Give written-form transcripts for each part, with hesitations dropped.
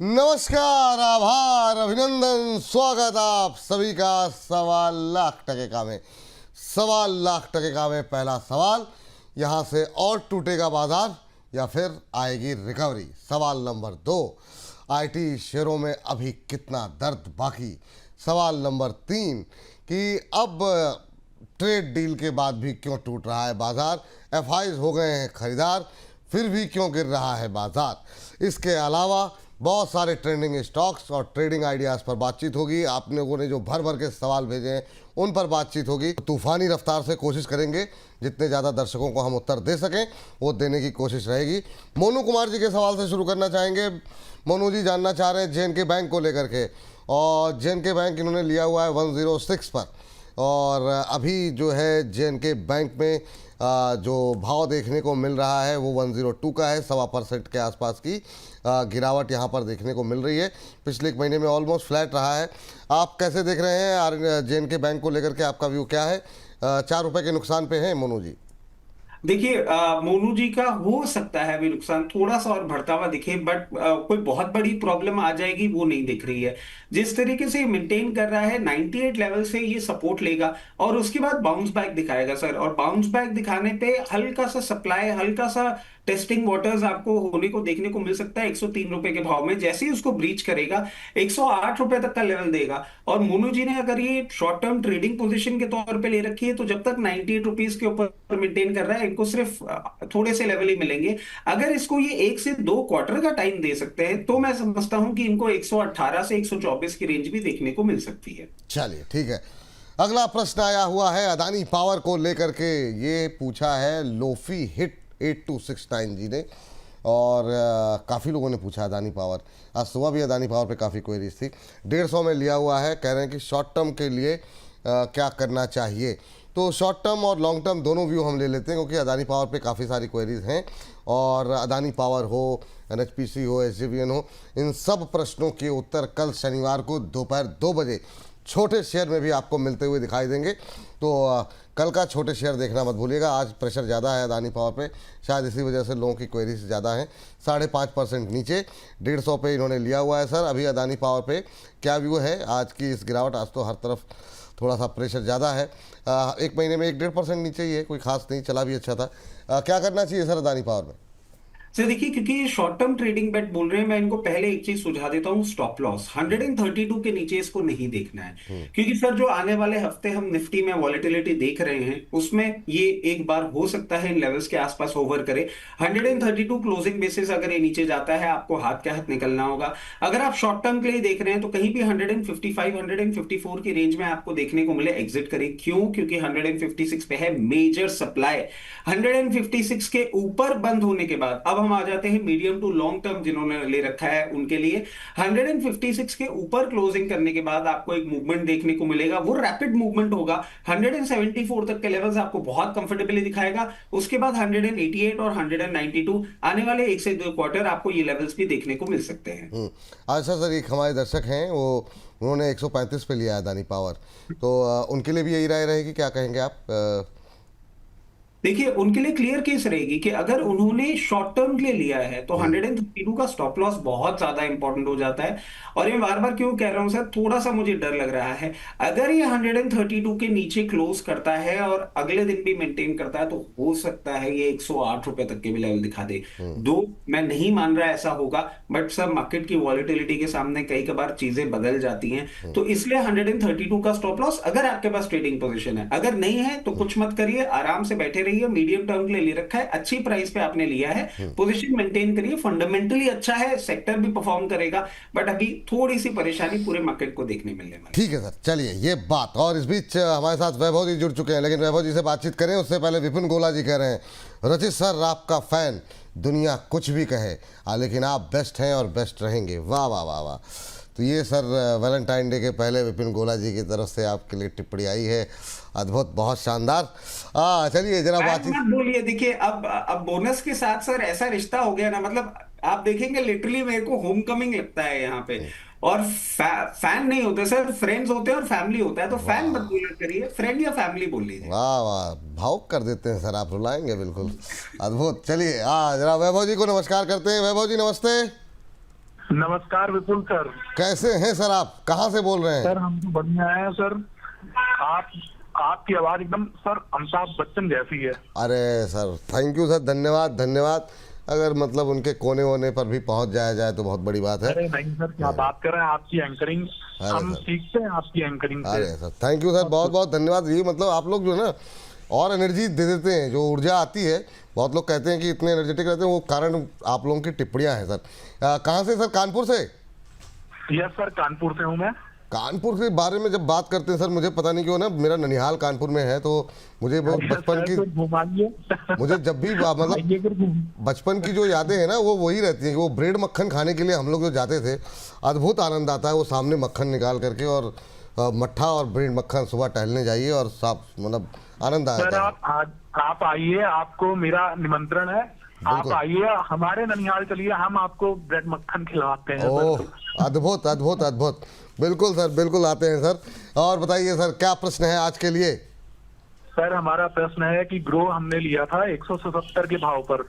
नमस्कार, आभार, अभिनंदन, स्वागत आप सभी का 1.25 लाख का में। 1.25 लाख का में पहला सवाल, यहाँ से और टूटेगा बाजार या फिर आएगी रिकवरी। सवाल नंबर 2, आईटी शेयरों में अभी कितना दर्द बाकी। सवाल नंबर 3, कि अब ट्रेड डील के बाद भी क्यों टूट रहा है बाजार। एफआईज हो गए हैं खरीदार, फिर भी क्यों गिर रहा है बाजार। इसके अलावा बहुत सारे ट्रेंडिंग स्टॉक्स और ट्रेडिंग आइडियाज़ पर बातचीत होगी। आप लोगों ने जो भर भर के सवाल भेजे हैं उन पर बातचीत होगी। तूफानी रफ्तार से कोशिश करेंगे जितने ज़्यादा दर्शकों को हम उत्तर दे सकें वो देने की कोशिश रहेगी। मोनू कुमार जी के सवाल से शुरू करना चाहेंगे। मोनू जी जानना चाह रहे हैं जेएनके बैंक को लेकर के, और जेएनके बैंक इन्होंने लिया हुआ है 106 पर, और अभी जो है जेएनके बैंक में जो भाव देखने को मिल रहा है वो 102 का है। 1.25% के आसपास की गिरावट यहाँ पर देखने को मिल रही है। पिछले एक महीने में ऑलमोस्ट फ्लैट रहा है। आप कैसे देख रहे हैं जेएनके बैंक को लेकर के, आपका व्यू क्या है? 4 रुपए के नुकसान पे हैं मोनू जी। देखिए, मोनू जी का हो सकता है अभी नुकसान थोड़ा सा और बढ़ता हुआ दिखे, बट कोई बहुत बड़ी प्रॉब्लम आ जाएगी वो नहीं दिख रही है। जिस तरीके से मेंटेन कर रहा है 98 लेवल से ये सपोर्ट लेगा और उसके बाद बाउंस बैक दिखाएगा सर। और बाउंस बैक दिखाने पे हल्का सा सप्लाई, हल्का सा टेस्टिंग वाटर्स आपको होने को देखने को मिल सकता है 103 रुपए के भाव में। जैसे ही उसको ब्रीच करेगा 108 रुपए तक का लेवल देगा। और मोनू जी ने अगर ये शॉर्ट टर्म ट्रेडिंग पोजीशन के तौर पे ले रखी है तो जब तक 98 रुपीज के ऊपर मेंटेन कर रहा है इनको सिर्फ थोड़े से लेवल ही मिलेंगे। अगर इसको ये 1 से 2 क्वार्टर का टाइम दे सकते हैं तो मैं समझता हूं कि इनको 118 से 124 की रेंज भी देखने को मिल सकती है। चलिए ठीक है, अगला प्रश्न आया हुआ है अदानी पावर को लेकर के। ये पूछा है लोफी हिट 8269 जी ने, और काफ़ी लोगों ने पूछा अदानी पावर। आज सुबह भी अदानी पावर पे काफ़ी क्वेरीज थी। 150 में लिया हुआ है। कह रहे हैं कि शॉर्ट टर्म के लिए क्या करना चाहिए। तो शॉर्ट टर्म और लॉन्ग टर्म दोनों व्यू हम ले लेते हैं, क्योंकि अदानी पावर पे काफ़ी सारी क्वेरीज हैं। और अदानी पावर हो, एनएचपीसी हो, एसजेवीएन हो, इन सब प्रश्नों के उत्तर कल शनिवार को दोपहर 2 बजे छोटे शेयर में भी आपको मिलते हुए दिखाई देंगे। तो कल का छोटे शेयर देखना मत भूलिएगा। आज प्रेशर ज़्यादा है अदानी पावर पे, शायद इसी वजह से लोगों की क्वेरीज ज़्यादा हैं। 5.5% नीचे 150 पे इन्होंने लिया हुआ है। सर अभी अदानी पावर पे क्या व्यू है आज की इस गिरावट? आज तो हर तरफ थोड़ा सा प्रेशर ज़्यादा है। एक महीने में 1-1.5% नीचे ही है, कोई खास नहीं, चला भी अच्छा था। क्या करना चाहिए सर अदानी पावर में? सर देखिए, क्योंकि शॉर्ट टर्म ट्रेडिंग बेट बोल रहे हैं, मैं इनको पहले एक चीज सुझा देता हूँ, स्टॉप लॉस 132 के नीचे इसको नहीं देखना है। क्योंकि सर जो आने वाले हफ्ते हम निफ्टी में वॉलेटिलिटी देख रहे हैं उसमें ये एक बार हो सकता है इन लेवल्स के आसपास होवर करे। 132 क्लोजिंग बेसिस अगर ये नीचे जाता है आपको हाथ के हाथ निकलना होगा। अगर आप शॉर्ट टर्म के लिए देख रहे हैं तो कहीं भी 155 154 की रेंज में आपको देखने को मिले, एग्जिट करें। क्यों? क्योंकि 156 पे है मेजर सप्लाई। 156 के ऊपर बंद होने के बाद अब हम आ जाते हैं मीडियम टू लॉन्ग टर्म जिन्होंने ले रखा है उनके लिए। 156 के ऊपर क्लोजिंग करने के बाद आपको एक मूवमेंट देखने को मिलेगा, वो रैपिड मूवमेंट होगा। 174 तक के लेवल्स आपको बहुत कंफर्टेबली दिखाएगा। उसके बाद 188 और 192 आने वाले 1 से 2 क्वार्टर आपको ये लेवल्स भी देखने को मिल सकते हैं। अच्छा सर, एक हमारे दर्शक हैं, वो उन्होंने 135 पे लिया है अदानी पावर, तो उनके लिए भी यही राय रहेगी, क्या कहेंगे आप? देखिए, उनके लिए क्लियर केस रहेगी कि अगर उन्होंने शॉर्ट टर्म के लिए लिया है तो 132 का स्टॉप लॉस बहुत ज्यादा इंपॉर्टेंट हो जाता है। और ये बार बार क्यों कह रहा हूं सर, थोड़ा सा मुझे डर लग रहा है अगर ये 132 के नीचे क्लोज करता है और अगले दिन भी मेंटेन करता है तो हो सकता है ये 108 रुपए तक के भी लेवल दिखा दे। दो, मैं नहीं मान रहा ऐसा होगा, बट सर मार्केट की वॉलेटिलिटी के सामने कई कबार चीजें बदल जाती हैं। तो इसलिए 132 का स्टॉप लॉस अगर आपके पास ट्रेडिंग पोजीशन है, अगर नहीं है तो कुछ मत करिए, आराम से बैठे रहिए। मीडियम टर्म के लिए ले रखा है, अच्छी प्राइस पे आपने लिया है, पोजीशन मेंटेन करिए। फंडामेंटली अच्छा है, सेक्टर भी परफॉर्म करेगा, बट अभी थोड़ी सी परेशानी पूरे मार्केट को देखने मिलने वाली। ठीक है सर, चलिए ये बात। और इस बीच हमारे साथ वैभव जी जुड़ चुके हैं, लेकिन वैभव जी से बातचीत करें उससे पहले विपिन गोला जी कह रहे हैं, रचित सर आपका फैन, दुनिया कुछ भी कहे लेकिन आप बेस्ट हैं और बेस्ट रहेंगे। वाह वाह वाह वाह। तो ये सर वैलेंटाइन डे के पहले विपिन गोला जी की तरफ से आपके लिए टिप्पणी आई है, अद्भुत, बहुत शानदार। चलिए जरा बातचीत मत बोलिए। देखिए, अब बोनस के साथ सर ऐसा रिश्ता हो गया ना, मतलब आप देखेंगे लिटरली मेरे को होम कमिंग लगता है यहाँ पे। और फैन नहीं होते सर, फ्रेंड्स होते हैं और फैमिली होता है। तो फैन मत बोलिए करिए, फ्रेंड या फैमिली बोल लीजिए। वाह वाह, भावुक कर देते हैं सर, आप रुलाएंगे बिल्कुल, अद्भुत। चलिए जरा वैभव जी को नमस्कार करते हैं। वैभव जी नमस्ते। नमस्कार विपुल सर। कैसे हैं सर, आप कहाँ से बोल रहे हैं? सर हम तो बढ़िया हैं सर। आप आपकी आवाज एकदम सर अमिताभ बच्चन जैसी है। अरे सर, थैंक यू सर, धन्यवाद धन्यवाद। अगर मतलब उनके कोने वोने पर भी पहुंच जाया जाए तो बहुत बड़ी बात है। अरे नहीं सर, क्या बात कर रहे हैं, आपकी एंकरिंग हम सर। सीखते हैं आपकी एंकरिंग अरे से। सर, थैंक यू सर, बहुत बहुत धन्यवाद। ये मतलब आप लोग जो है ना और एनर्जी दे देते हैं, जो ऊर्जा आती है। बहुत लोग कहते हैं कि इतने एनर्जेटिक रहते हैं, वो कारण आप लोगों की टिप्पणियां हैं सर। कहाँ से सर? कानपुर से? यस सर, कानपुर से हूँ मैं। कानपुर के बारे में जब बात करते हैं सर, मुझे पता नहीं क्यों ना, मेरा ननिहाल कानपुर में है, तो मुझे वो बचपन की, तो घुमाइए। मुझे जब भी मतलब आइए फिर बचपन की जो यादें हैं ना, वो वही रहती हैं कि वो ब्रेड मक्खन खाने के लिए हम लोग जो जाते थे, अद्भुत आनंद आता है। वो सामने मक्खन निकाल करके और मट्ठा और ब्रेड मक्खन, सुबह टहलने जाइए और साफ मतलब आनंद सर आता है। आप आइए, आपको मेरा निमंत्रण है। आप बिल्कुल। आइए हमारे ननिहाल, चलिए हम आपको ब्रेड मक्खन खिलाते हैं ओह, सर। अद्भुत अद्भुत अद्भुत। बिल्कुल सर, बिल्कुल आते हैं सर। और बताइए सर, क्या प्रश्न है आज के लिए? सर हमारा प्रश्न है कि ग्रो हमने लिया था 177 के भाव पर,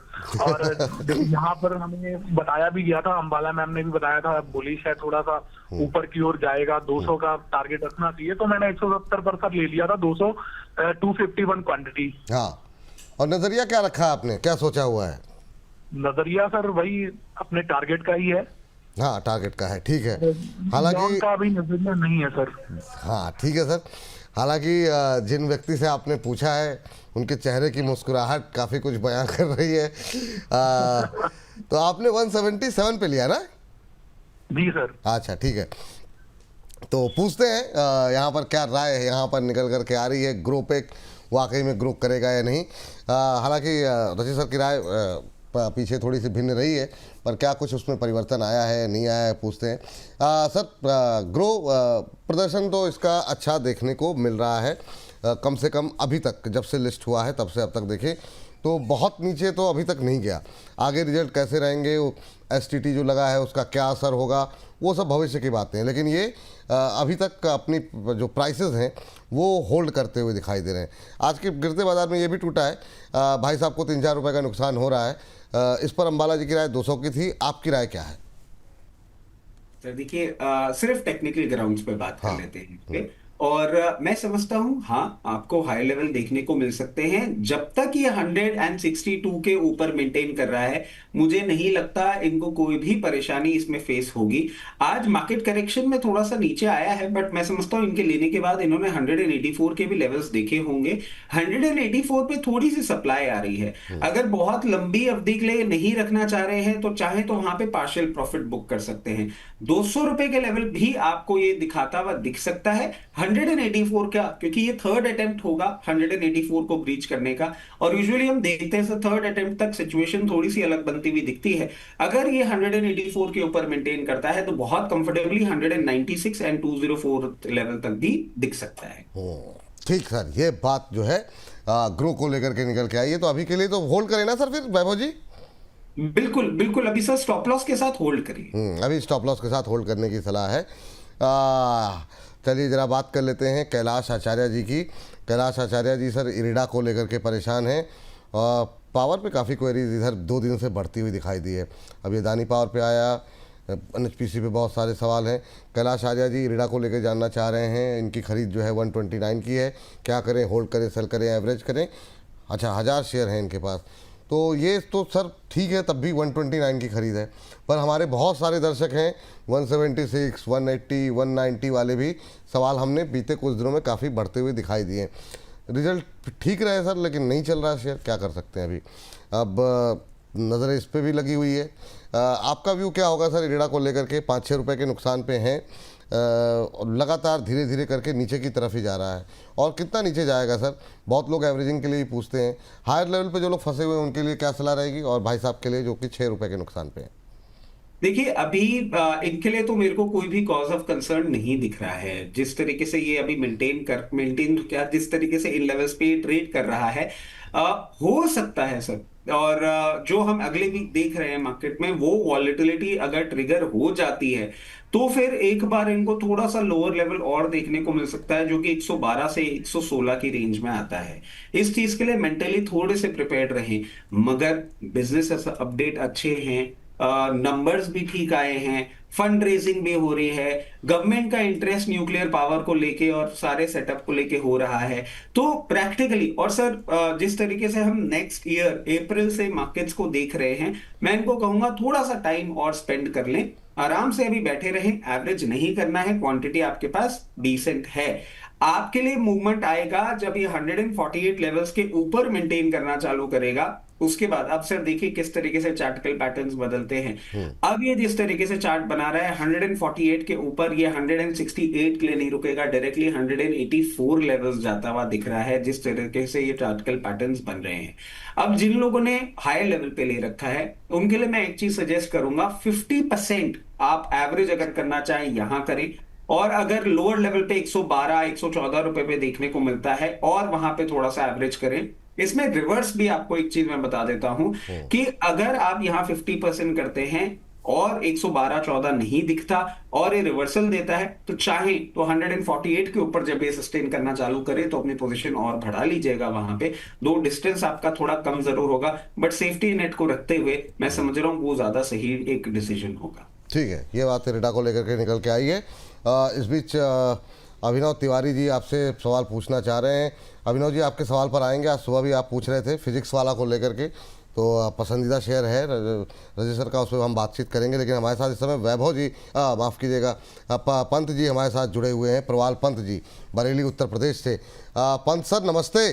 और यहाँ पर हमें बताया भी गया था, अंबाला मैम ने भी बताया था, बोली शायद थोड़ा सा ऊपर की ओर जाएगा, 200 का टारगेट रखना चाहिए। तो मैंने 170 पर सर ले लिया था, 200 251 क्वांटिटी। हाँ, और नजरिया क्या रखा आपने, क्या सोचा हुआ है? नजरिया सर वही अपने टारगेट का ही है। हाँ, टारगेट का है, ठीक है। लॉन्ग हालांकि का अभी नजरिया नहीं है सर। हाँ ठीक है सर। हालांकि जिन व्यक्ति से आपने पूछा है, उनके चेहरे की मुस्कुराहट काफ़ी कुछ बयां कर रही है। तो आपने 177 पे लिया ना? जी सर। अच्छा ठीक है, तो पूछते हैं यहाँ पर क्या राय है, यहाँ पर निकल कर के आ रही है ग्रो पे वाकई में ग्रो करेगा या नहीं। हालांकि रजत सर की राय पीछे थोड़ी सी भिन्न रही है, पर क्या कुछ उसमें परिवर्तन आया है नहीं आया है, पूछते हैं। सर, ग्रो प्रदर्शन तो इसका अच्छा देखने को मिल रहा है। कम से कम अभी तक, जब से लिस्ट हुआ है तब से अब तक देखें तो बहुत नीचे तो अभी तक नहीं गया। आगे रिजल्ट कैसे रहेंगे, वो STT जो लगा है उसका क्या असर होगा, वो सब भविष्य की बातें हैं। लेकिन ये अभी तक अपनी जो प्राइसेस हैं वो होल्ड करते हुए दिखाई दे रहे हैं। आज के गिरते बाजार में ये भी टूटा है। भाई साहब को 3-4 रुपये का नुकसान हो रहा है। इस पर अंबाला जी की राय 200 की थी, आपकी राय क्या है? सर देखिए, सिर्फ टेक्निकल ग्राउंड्स पे बात कर हाँ। लेते हैं इस पे। और मैं समझता हूं, हाँ आपको हाई लेवल देखने को मिल सकते हैं जब तक ये 162 के ऊपर मेंटेन कर रहा है। मुझे नहीं लगता इनको कोई भी परेशानी इसमें फेस होगी। आज मार्केट करेक्शन में थोड़ा सा नीचे आया है, बट मैं समझता हूं इनके लेने के बाद इन्होंने 184 के भी लेवल्स देखे होंगे। 184 पे थोड़ी सी सप्लाई आ रही है। अगर बहुत लंबी अवधि के लिए नहीं रखना चाह रहे हैं तो चाहे तो वहां पे पार्शियल प्रॉफिट बुक कर सकते हैं। 200 रुपए के लेवल भी आपको ये दिखाता हुआ दिख सकता है 184 का, क्योंकि ये थर्ड अटेम्प्ट होगा 184 को ब्रीच करने का। और यूजुअली हम देखते हैं सर, थर्ड अटेम्प्ट तक सिचुएशन थोड़ी सी अलग बनती हुई दिखती है। अगर ये 184 के ऊपर मेंटेन करता है तो बहुत कंफर्टेबली 196 एंड 204 लेवल तक भी दिख सकता है। ठीक सर, ये बात जो है ग्रो को लेकर के निकल के आई है, तो अभी के लिए तो होल्ड करें ना सर फिर वैभव जी? बिल्कुल बिल्कुल, अभी सर स्टॉप लॉस के साथ होल्ड करिए। अभी स्टॉप लॉस के साथ होल्ड करने की सलाह है। चलिए ज़रा बात कर लेते हैं कैलाश आचार्य जी की। कैलाश आचार्य जी सर इरिडा को लेकर के परेशान हैं। पावर पे काफ़ी क्वेरीज इधर 2 दिन से बढ़ती हुई दिखाई दी है। अब ये दानी पावर पे आया, NHPC पे बहुत सारे सवाल हैं। कैलाश आचार्य जी इरिडा को लेकर जानना चाह रहे हैं, इनकी खरीद जो है 129 की है, क्या करें, होल्ड करें, सेल करें, एवरेज करें? अच्छा, 1000 शेयर हैं इनके पास, तो ये तो सर ठीक है, तब भी 129 की खरीद है। पर हमारे बहुत सारे दर्शक हैं 176, 180, 190 वाले भी सवाल हमने बीते कुछ दिनों में काफ़ी बढ़ते हुए दिखाई दिए। रिजल्ट ठीक रहे सर, लेकिन नहीं चल रहा शेयर, क्या कर सकते हैं अभी? अब नज़र इस पे भी लगी हुई है। आपका व्यू क्या होगा सर इरिडा को लेकर के? 5-6 रुपये के नुकसान पे हैं और लगातार धीरे धीरे करके नीचे की तरफ ही जा रहा है। और कितना नीचे जाएगा सर? बहुत लोग एवरेजिंग के लिए ही पूछते हैं। हायर लेवल पे जो लोग फंसे हुए हैं उनके लिए क्या सलाह रहेगी, और भाई साहब के लिए जो कि 6 रुपये के नुकसान पे हैं? देखिए, अभी इनके लिए तो मेरे को कोई भी कॉज ऑफ कंसर्न नहीं दिख रहा है। जिस तरीके से ये अभी मेंटेन क्या जिस तरीके से इन लेवल्स पे ट्रेड कर रहा है, हो सकता है सर। और जो हम अगले वीक देख रहे हैं मार्केट में, वो वॉलेटिलिटी अगर ट्रिगर हो जाती है तो फिर एक बार इनको थोड़ा सा लोअर लेवल और देखने को मिल सकता है, जो कि 112 से 116 की रेंज में आता है। इस चीज के लिए मेंटली थोड़े से प्रिपेयर्ड रहें। मगर बिजनेस अपडेट अच्छे हैं, नंबर्स भी ठीक आए हैं, फंड रेजिंग भी हो रही है, गवर्नमेंट का इंटरेस्ट न्यूक्लियर पावर को लेके और सारे सेटअप को लेके हो रहा है। तो प्रैक्टिकली, और सर जिस तरीके से हम नेक्स्ट ईयर अप्रैल से मार्केट्स को देख रहे हैं, मैं इनको कहूंगा थोड़ा सा टाइम और स्पेंड कर लें, आराम से अभी बैठे रहें, एवरेज नहीं करना है, क्वांटिटी आपके पास डिसेंट है। आपके लिए मूवमेंट आएगा जब ये 148 लेवल्स के ऊपर मेंटेन करना चालू करेगा, उसके बाद अब सर देखिए किस तरीके से चार्टिकल पैटर्न्स बदलते हैं। अब ये जिस तरीके से चार्ट बना रहा है 148 के ऊपर, ये 168 के लिए नहीं रुकेगा, डायरेक्टली 184 लेवल्स जाता हुआ दिख रहा है जिस तरीके से ये चार्टिकल पैटर्न्स बन रहे हैं। अब जिन लोगों ने हाई लेवल पे ले रखा है उनके लिए मैं एक चीज सजेस्ट करूंगा, 50% आप एवरेज अगर करना चाहें यहां करें, और अगर लोअर लेवल पे 112 114 रुपए पे देखने को मिलता है और वहां पे थोड़ा सा एवरेज करें। इसमें रिवर्स भी आपको एक चीज मैं बता देता हूं कि अगर आप यहां 50% करते हैं और 112-14 नहीं दिखता और ये रिवर्सल देता है, तो चाहे तो 148 के ऊपर जब ये सस्टेन करना चालू करे तो अपनी पोजीशन और बढ़ा लीजिएगा वहां पे। दो डिस्टेंस आपका थोड़ा कम जरूर होगा, बट सेफ्टी नेट को रखते हुए मैं समझ रहा हूं वो ज्यादा सही एक डिसीजन होगा। ठीक है, ये बात इरेडा को लेकर के निकल के आई है। इस बीच अभिनव तिवारी जी आपसे सवाल पूछना चाह रहे हैं। अभिनव जी, आपके सवाल पर आएंगे। आज सुबह भी आप पूछ रहे थे फिजिक्स वाला को लेकर के, तो पसंदीदा शेयर है रजिस्टर का, उस पर हम बातचीत करेंगे। लेकिन हमारे साथ इस समय वैभव जी, माफ़ कीजिएगा, पंत जी हमारे साथ जुड़े हुए हैं, प्रवाल पंत जी, बरेली उत्तर प्रदेश से। पंत सर नमस्ते।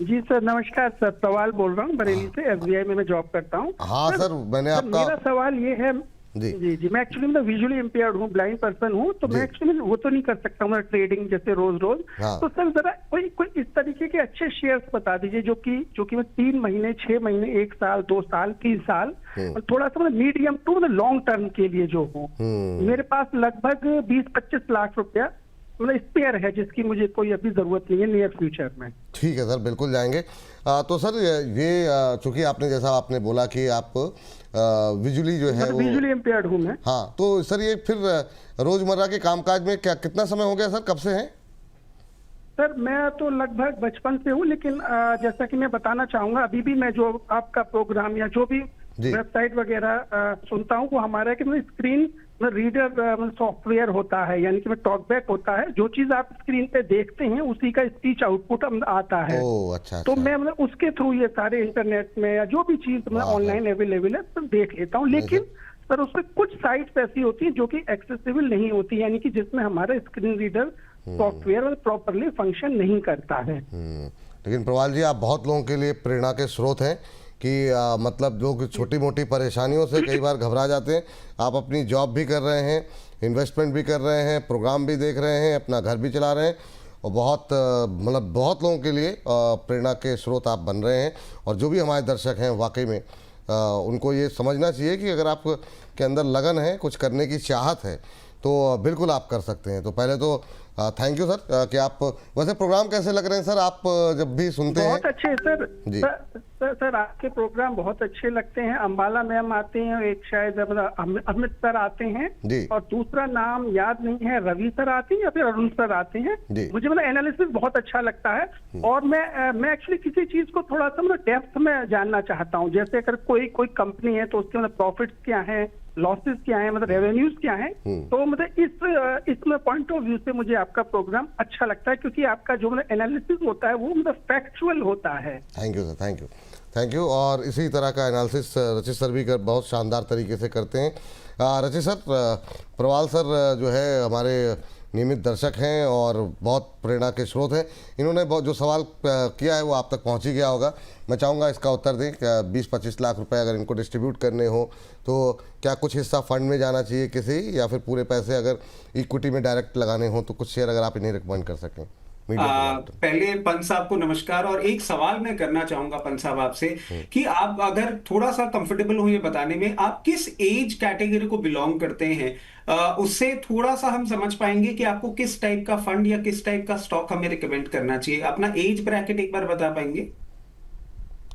जी सर नमस्कार सर, प्रवाल बोल रहा हूँ बरेली से, एसबीआई में मैं जॉब करता हूँ। हाँ सर, मैंने आपका मेरा सवाल ये है जी जी मैं एक्चुअली मतलब विजुअली इम्पेयर्ड हूँ, ब्लाइंड पर्सन हूँ, तो मैं एक्चुअली वो तो नहीं कर सकता हूँ ट्रेडिंग जैसे रोज। हाँ। तो सर जरा कोई इस तरीके के अच्छे शेयर्स बता दीजिए जो कि मैं 3 महीने 6 महीने 1 साल 2 साल 3 साल और थोड़ा सा मतलब मीडियम टू मतलब लॉन्ग टर्म के लिए जो हो। मेरे पास लगभग 20-25 लाख रुपया मतलब स्पेयर है जिसकी मुझे कोई अभी जरूरत नहीं है नियर फ्यूचर में। ठीक है सर, बिल्कुल जाएंगे। तो सर ये चूंकि आपने जैसा आपने बोला कि आप विजुअली जो है वो विजुअली इम्पेयर्ड हूँ मैं। हाँ, तो सर ये फिर रोजमर्रा के कामकाज में क्या कितना समय हो गया सर, कब से हैं? सर मैं तो लगभग बचपन से हूँ, लेकिन जैसा कि मैं बताना चाहूंगा, अभी भी मैं जो आपका प्रोग्राम या जो भी वेबसाइट वगैरह सुनता हूँ वो हमारा कि मतलब स्क्रीन रीडर सॉफ्टवेयर होता है, यानी कि टॉकबैक होता है, जो चीज आप स्क्रीन पे देखते हैं उसी का स्पीच आउटपुट आता है। अच्छा, तो मैं मतलब उसके थ्रू ये सारे इंटरनेट में या जो भी चीज मतलब ऑनलाइन अवेलेबल है तो देख लेता हूँ। लेकिन सर उसमें कुछ साइट्स ऐसी होती हैं जो कि एक्सेसिबल नहीं होती, यानी कि जिसमें हमारा screen reader software properly function नहीं करता है। लेकिन प्रवाल जी, आप बहुत लोगों के लिए प्रेरणा के स्रोत हैं कि मतलब लोग छोटी मोटी परेशानियों से कई बार घबरा जाते हैं। आप अपनी जॉब भी कर रहे हैं, इन्वेस्टमेंट भी कर रहे हैं, प्रोग्राम भी देख रहे हैं, अपना घर भी चला रहे हैं, और बहुत मतलब बहुत लोगों के लिए प्रेरणा के स्रोत आप बन रहे हैं। और जो भी हमारे दर्शक हैं वाकई में उनको ये समझना चाहिए कि अगर आप के अंदर लगन है, कुछ करने की चाहत है, तो बिल्कुल आप कर सकते हैं। तो पहले तो थैंक यू सर कि आप, वैसे प्रोग्राम कैसे लग रहे हैं सर आप जब भी सुनते हैं? बहुत अच्छे सर। सर आपके प्रोग्राम बहुत अच्छे लगते हैं। अंबाला मैम आते हैं, एक शायद अमित सर आते हैं, और दूसरा नाम याद नहीं है, रवि सर आते हैं या फिर अरुण सर आते हैं। मुझे मतलब एनालिसिस बहुत अच्छा लगता है। और मैं एक्चुअली किसी चीज को थोड़ा सा मतलब डेप्थ में जानना चाहता हूँ। जैसे अगर कोई कंपनी है तो उसके मतलब प्रॉफिट्स क्या है, लॉसेस क्या है, मतलब रेवेन्यूज क्या है। तो मतलब इस पॉइंट ऑफ व्यू से मुझे आपका प्रोग्राम अच्छा लगता है, क्योंकि आपका जो मतलब एनालिसिस होता है वो मतलब फैक्चुअल होता है। Thank you sir, thank you. और इसी तरह का एनालिसिस रचित सर भी बहुत शानदार तरीके से करते हैं। रचित सर, प्रवाल सर जो है हमारे नियमित दर्शक हैं और बहुत प्रेरणा के स्रोत हैं। इन्होंने जो सवाल किया है वो आप तक पहुंच ही गया होगा। मैं चाहूँगा इसका उत्तर दें। 20-25 लाख रुपए अगर इनको डिस्ट्रीब्यूट करने हो तो क्या कुछ हिस्सा फंड में जाना चाहिए किसी, या फिर पूरे पैसे अगर इक्विटी में डायरेक्ट लगाने हो तो कुछ शेयर अगर आप इन्हें रिकमेंड कर सकें? पहले पंत साहब को नमस्कार, और एक सवाल मैं करना चाहूंगा पंत साहब आपसे कि आप अगर थोड़ा सा कंफर्टेबल हो ये बताने में आप किस एज कैटेगरी को बिलोंग करते हैं, उससे थोड़ा सा हम समझ पाएंगे कि आपको किस टाइप का फंड या किस टाइप का स्टॉक हमें रिकमेंड करना चाहिए। अपना एज ब्रैकेट एक बार बता पाएंगे?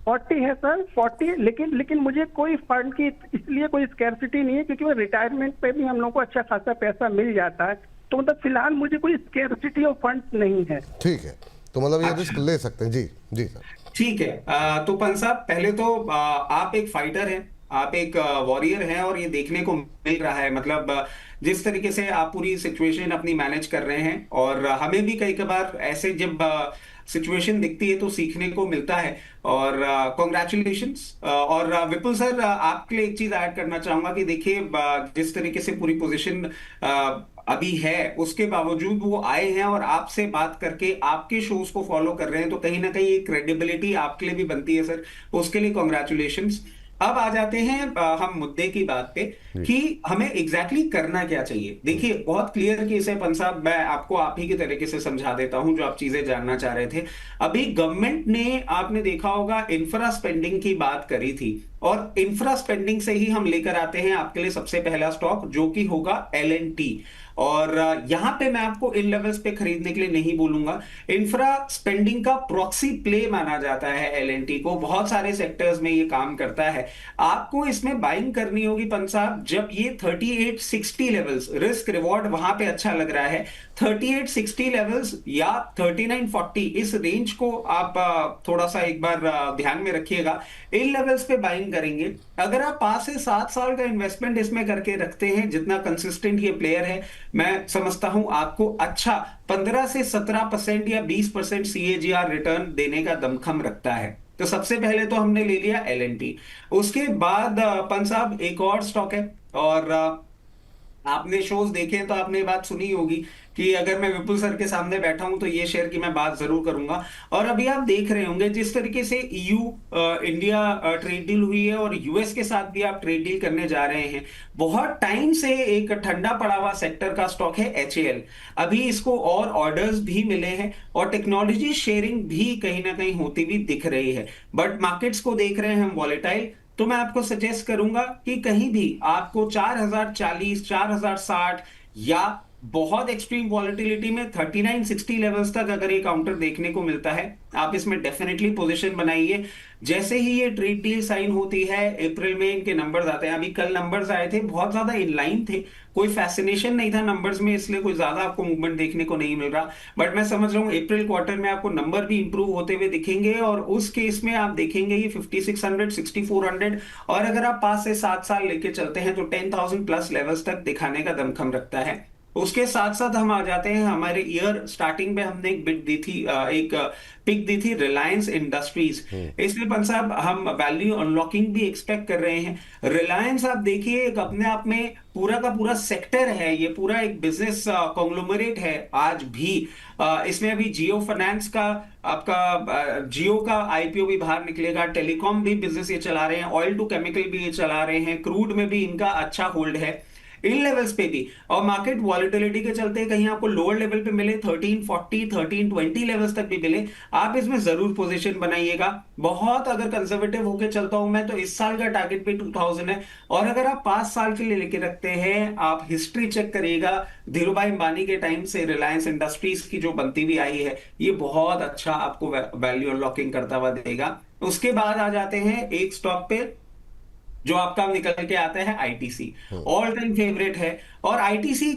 40 है सर, 40। लेकिन मुझे कोई फंड की इसलिए कोई स्कैर्सिटी नहीं है, क्योंकि वो रिटायरमेंट पे भी हम लोग को अच्छा खासा पैसा मिल जाता है। तो मतलब फिलहाल मुझे कोई स्कैर्सिटी ऑफ फंड नहीं है। ठीक है, तो मतलब ये रिस्क ले सकते हैं। जी सर, ठीक है। तो पंत साहब, पहले तो आप एक फाइटर हैं, आप एक वॉरियर हैं और ये देखने को मिल रहा है, मतलब जिस तरीके से आप पूरी सिचुएशन अपनी मैनेज कर रहे हैं। और हमें भी कई कबार ऐसे जब सिचुएशन दिखती है तो सीखने को मिलता है। और कॉन्ग्रेचुलेशंस। और विपुल सर, आपके लिए एक चीज ऐड करना चाहूंगा कि देखिए, जिस तरीके से पूरी पोजीशन अभी है, उसके बावजूद वो आए हैं और आपसे बात करके आपके शोज को फॉलो कर रहे हैं, तो कहीं ना कहीं एक क्रेडिबिलिटी आपके लिए भी बनती है सर, उसके लिए कॉन्ग्रेचुलेशंस। अब आ जाते हैं हम मुद्दे की बात पे कि हमें एग्जैक्टली करना क्या चाहिए। देखिए, बहुत क्लियर केस है पंत साहब, मैं आपको आप ही के तरीके से समझा देता हूं जो आप चीजें जानना चाह रहे थे। अभी गवर्नमेंट ने, आपने देखा होगा, इंफ्रा स्पेंडिंग की बात करी थी, और इंफ्रा स्पेंडिंग से ही हम लेकर आते हैं आपके लिए सबसे पहला स्टॉक, जो कि होगा L&T। और यहां पे मैं आपको इन लेवल्स पे खरीदने के लिए नहीं बोलूंगा। इंफ्रा स्पेंडिंग का प्रॉक्सी प्ले माना जाता है L&T को, बहुत सारे सेक्टर्स में ये काम करता है। आपको इसमें बाइंग करनी होगी पंत साहब जब ये 3860 लेवल्स, रिस्क रिवॉर्ड वहां पे अच्छा लग रहा है, 3860 लेवल्स या 3940, इस रेंज को आप थोड़ा सा एक बार ध्यान में रखिएगा। इन लेवल्स पे बाइंग करेंगे। अगर आप 5 से 7 साल का इन्वेस्टमेंट इसमें करके रखते हैं, जितना कंसिस्टेंट ये प्लेयर है, मैं समझता हूं आपको अच्छा 15 से 17% या 20% CAGR रिटर्न देने का दमखम रखता है। तो सबसे पहले तो हमने ले लिया L&T। उसके बाद पंत साहब एक और स्टॉक है, और आपने शोज देखे हैं तो आपने ये बात सुनी होगी कि अगर मैं विपुल सर के सामने बैठा हूं तो ये शेयर की मैं बात जरूर करूंगा। और अभी आप देख रहे होंगे जिस तरीके से EU इंडिया ट्रेड डील हुई है, और US के साथ भी आप ट्रेड डील करने जा रहे हैं, बहुत टाइम से एक ठंडा पड़ा हुआ सेक्टर का स्टॉक है HAL। अभी इसको और ऑर्डर्स भी मिले हैं और टेक्नोलॉजी शेयरिंग भी कहीं ना कहीं होती हुई दिख रही है, बट मार्केट्स को देख रहे हैं हम वॉलेटाइल। तो मैं आपको सजेस्ट करूंगा कि कहीं भी आपको 4040, 4060 या बहुत एक्सट्रीम वॉलेटिलिटी में 3960 लेवल्स तक अगर ये काउंटर देखने को मिलता है, आप इसमें डेफिनेटली पोजीशन बनाइए। जैसे ही ये ट्रेड डील साइन होती है, अप्रैल में इनके नंबर्स आते हैं। अभी कल नंबर्स आए थे, बहुत ज्यादा इनलाइन थे, कोई फैसिनेशन नहीं था नंबर्स में, इसलिए कोई ज्यादा आपको मूवमेंट देखने को नहीं मिल रहा। बट मैं समझ रहा हूं अप्रैल क्वार्टर में आपको नंबर भी इंप्रूव होते हुए दिखेंगे, और उस केस में आप देखेंगे ये 5600, 6400, और अगर आप 5 से 7 साल लेके चलते हैं तो 10,000 प्लस लेवल्स तक दिखाने का दमखम रखता है। उसके साथ साथ हम आ जाते हैं, हमारे ईयर स्टार्टिंग में हमने एक बिट दी थी, एक पिक दी थी रिलायंस इंडस्ट्रीज। इसलिए पंत साहब हम वैल्यू अनलॉकिंग भी एक्सपेक्ट कर रहे हैं। रिलायंस आप देखिए एक अपने आप में पूरा का पूरा सेक्टर है, ये पूरा एक बिजनेस कॉन्ग्लोमरेट है आज भी। इसमें अभी जियो फाइनेंस का, आपका जियो का IPO भी बाहर निकलेगा, टेलीकॉम भी बिजनेस ये चला रहे हैं, ऑयल टू केमिकल भी ये चला रहे हैं, क्रूड में भी इनका अच्छा होल्ड है इन लेवल्स पे भी। और मार्केट वॉलेटिलिटी के चलते कहीं आपको लोअर लेवल पे मिले, 1340, 1320 लेवल्स तक भी मिले, आप इसमें जरूर पोजीशन बनाइएगा। बहुत अगर कंजर्वेटिव होके चलता हूं मैं तो इस साल का टारगेट पे 2000 है, और अगर आप 5 साल के लिए लेके रखते हैं, आप हिस्ट्री चेक करिएगा, धीरूभाई अंबानी के टाइम से रिलायंस इंडस्ट्रीज की जो बनती हुई आई है, ये बहुत अच्छा आपको वैल्यू अनलॉकिंग करता हुआ देगा। उसके बाद आ जाते हैं एक स्टॉक पे जो आपका निकल के आता है ITC, ऑल टाइम फेवरेट है। और ITC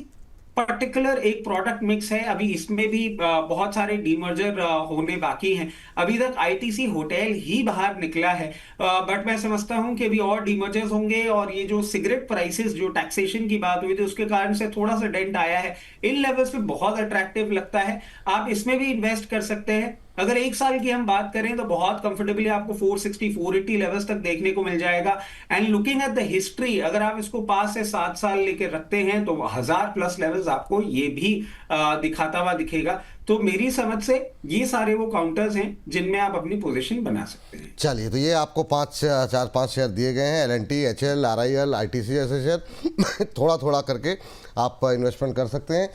पर्टिकुलर एक प्रोडक्ट मिक्स है, अभी इसमें भी बहुत सारे डीमर्जर होने बाकी हैं। अभी तक ITC होटल ही बाहर निकला है, बट मैं समझता हूं कि अभी और डीमर्जर्स होंगे, और ये जो सिगरेट प्राइसेस, जो टैक्सेशन की बात हुई थी, उसके कारण से थोड़ा सा डेंट आया है। इन लेवल्स पे बहुत अट्रैक्टिव लगता है, आप इसमें भी इन्वेस्ट कर सकते हैं। अगर 1 साल की हम बात करें तो बहुत कंफर्टेबली आपको 460, 480 लेवल्स तक देखने को मिल जाएगा। And looking at the history, अगर आप इसको 5 से 7 साल लेके रखते हैं तो 1000 प्लस लेवल्स आपको ये भी दिखाता हुआ दिखेगा। तो मेरी समझ से ये सारे वो काउंटर्स हैं जिनमें आप अपनी पोजीशन बना सकते हैं। चलिए, तो ये आपको 4-5 शेयर दिए गए हैं, L&T, HAL, RIL, ITC जैसे शेयर थोड़ा थोड़ा करके आप इन्वेस्टमेंट कर सकते हैं।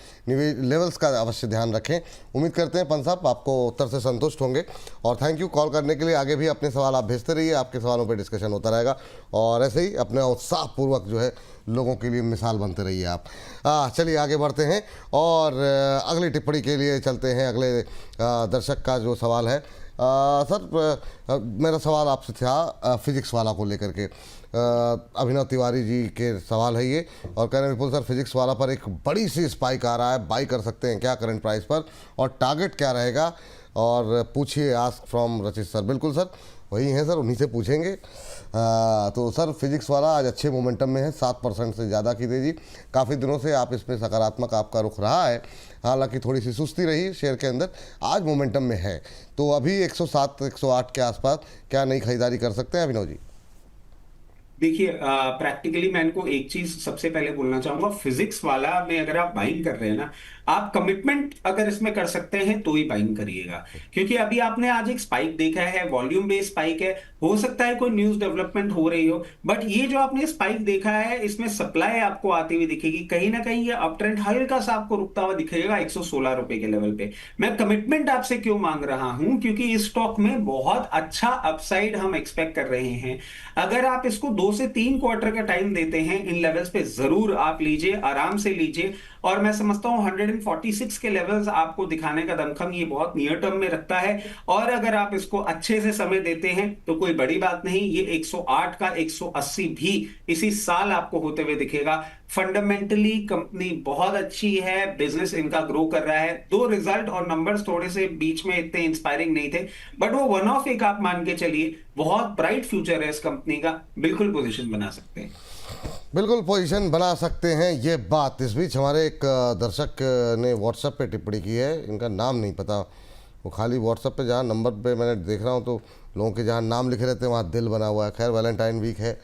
लेवल्स का अवश्य ध्यान रखें। उम्मीद करते हैं पंत साहब आपको उत्तर से संतुष्ट होंगे, और थैंक यू कॉल करने के लिए। आगे भी अपने सवाल आप भेजते रहिए, आपके सवालों पर डिस्कशन होता रहेगा, और ऐसे ही अपने उत्साहपूर्वक जो है लोगों के लिए मिसाल बनते रहिए आप। चलिए आगे बढ़ते हैं, और अगली टिप्पणी के लिए चलते हैं। अगले दर्शक का जो सवाल है, सर मेरा सवाल आपसे था फिजिक्स वाला को लेकर के। अभिनव तिवारी जी के सवाल है ये, और कह रहे हैं विपुल सर फिजिक्स वाला पर एक बड़ी सी स्पाइक आ रहा है, बाई कर सकते हैं क्या करंट प्राइस पर, और टारगेट क्या रहेगा, और पूछिए, आस्क फ्रॉम रचित सर। बिल्कुल सर, वही हैं सर, उन्हीं से पूछेंगे। तो सर फिजिक्स वाला आज अच्छे मोमेंटम में है, 7% से ज़्यादा की तेजी। काफ़ी दिनों से आप इसमें सकारात्मक आपका रुख रहा है, हालांकि थोड़ी सी सुस्ती रही शेयर के अंदर, आज मोमेंटम में है। तो अभी 107 108 के आसपास क्या नई खरीदारी कर सकते हैं अभिनव जी? देखिए, प्रैक्टिकली मैं इनको एक चीज सबसे पहले बोलना चाहूंगा, फिजिक्स वाला में अगर आप बाइंग कर रहे हैं ना, आप कमिटमेंट अगर इसमें कर सकते हैं तो ही बाइंग करिएगा। क्योंकि अभी आपने आज एक स्पाइक देखा है, वॉल्यूम बेस्ड स्पाइक है, हो सकता है कोई न्यूज डेवलपमेंट हो रही हो, बट ये जो आपने स्पाइक देखा है इसमें सप्लाई आपको आती हुई दिखेगी, कहीं ना कहीं ये अप ट्रेंड हल्का सा आपको रुकता हुआ दिखेगा 116 रुपए के लेवल पे। मैं कमिटमेंट आपसे क्यों मांग रहा हूं, क्योंकि इस स्टॉक में बहुत अच्छा अपसाइड हम एक्सपेक्ट कर रहे हैं। अगर आप इसको 2 से 3 क्वार्टर का टाइम देते हैं, इन लेवल्स पे जरूर आप लीजिए, आराम से लीजिए। और मैं समझता हूं 146 के लेवल्स आपको दिखाने का दमखम ये बहुत नियर टर्म में रखता है। और अगर आप इसको अच्छे से समय देते हैं तो कोई बड़ी बात नहीं, ये 108 का 180 भी इसी साल आपको होते हुए दिखेगा। फंडामेंटली कंपनी बहुत अच्छी है, बिजनेस इनका ग्रो कर रहा है। 2 रिजल्ट और नंबर्स थोड़े से बीच में इतने इंस्पायरिंग नहीं थे, बट वो वन ऑफ एक आप मान के चलिए, बहुत ब्राइट फ्यूचर है इस कंपनी का, बिल्कुल पोजीशन बना सकते हैं। बिल्कुल पोजीशन बना सकते हैं, ये बात। इस बीच हमारे एक दर्शक ने व्हाट्सएप पे टिप्पणी की है, इनका नाम नहीं पता, वो खाली व्हाट्सएप पे जहाँ नंबर पे मैंने देख रहा हूँ तो लोगों के जहाँ नाम लिखे रहते हैं वहाँ दिल बना हुआ है। खैर वैलेंटाइन वीक है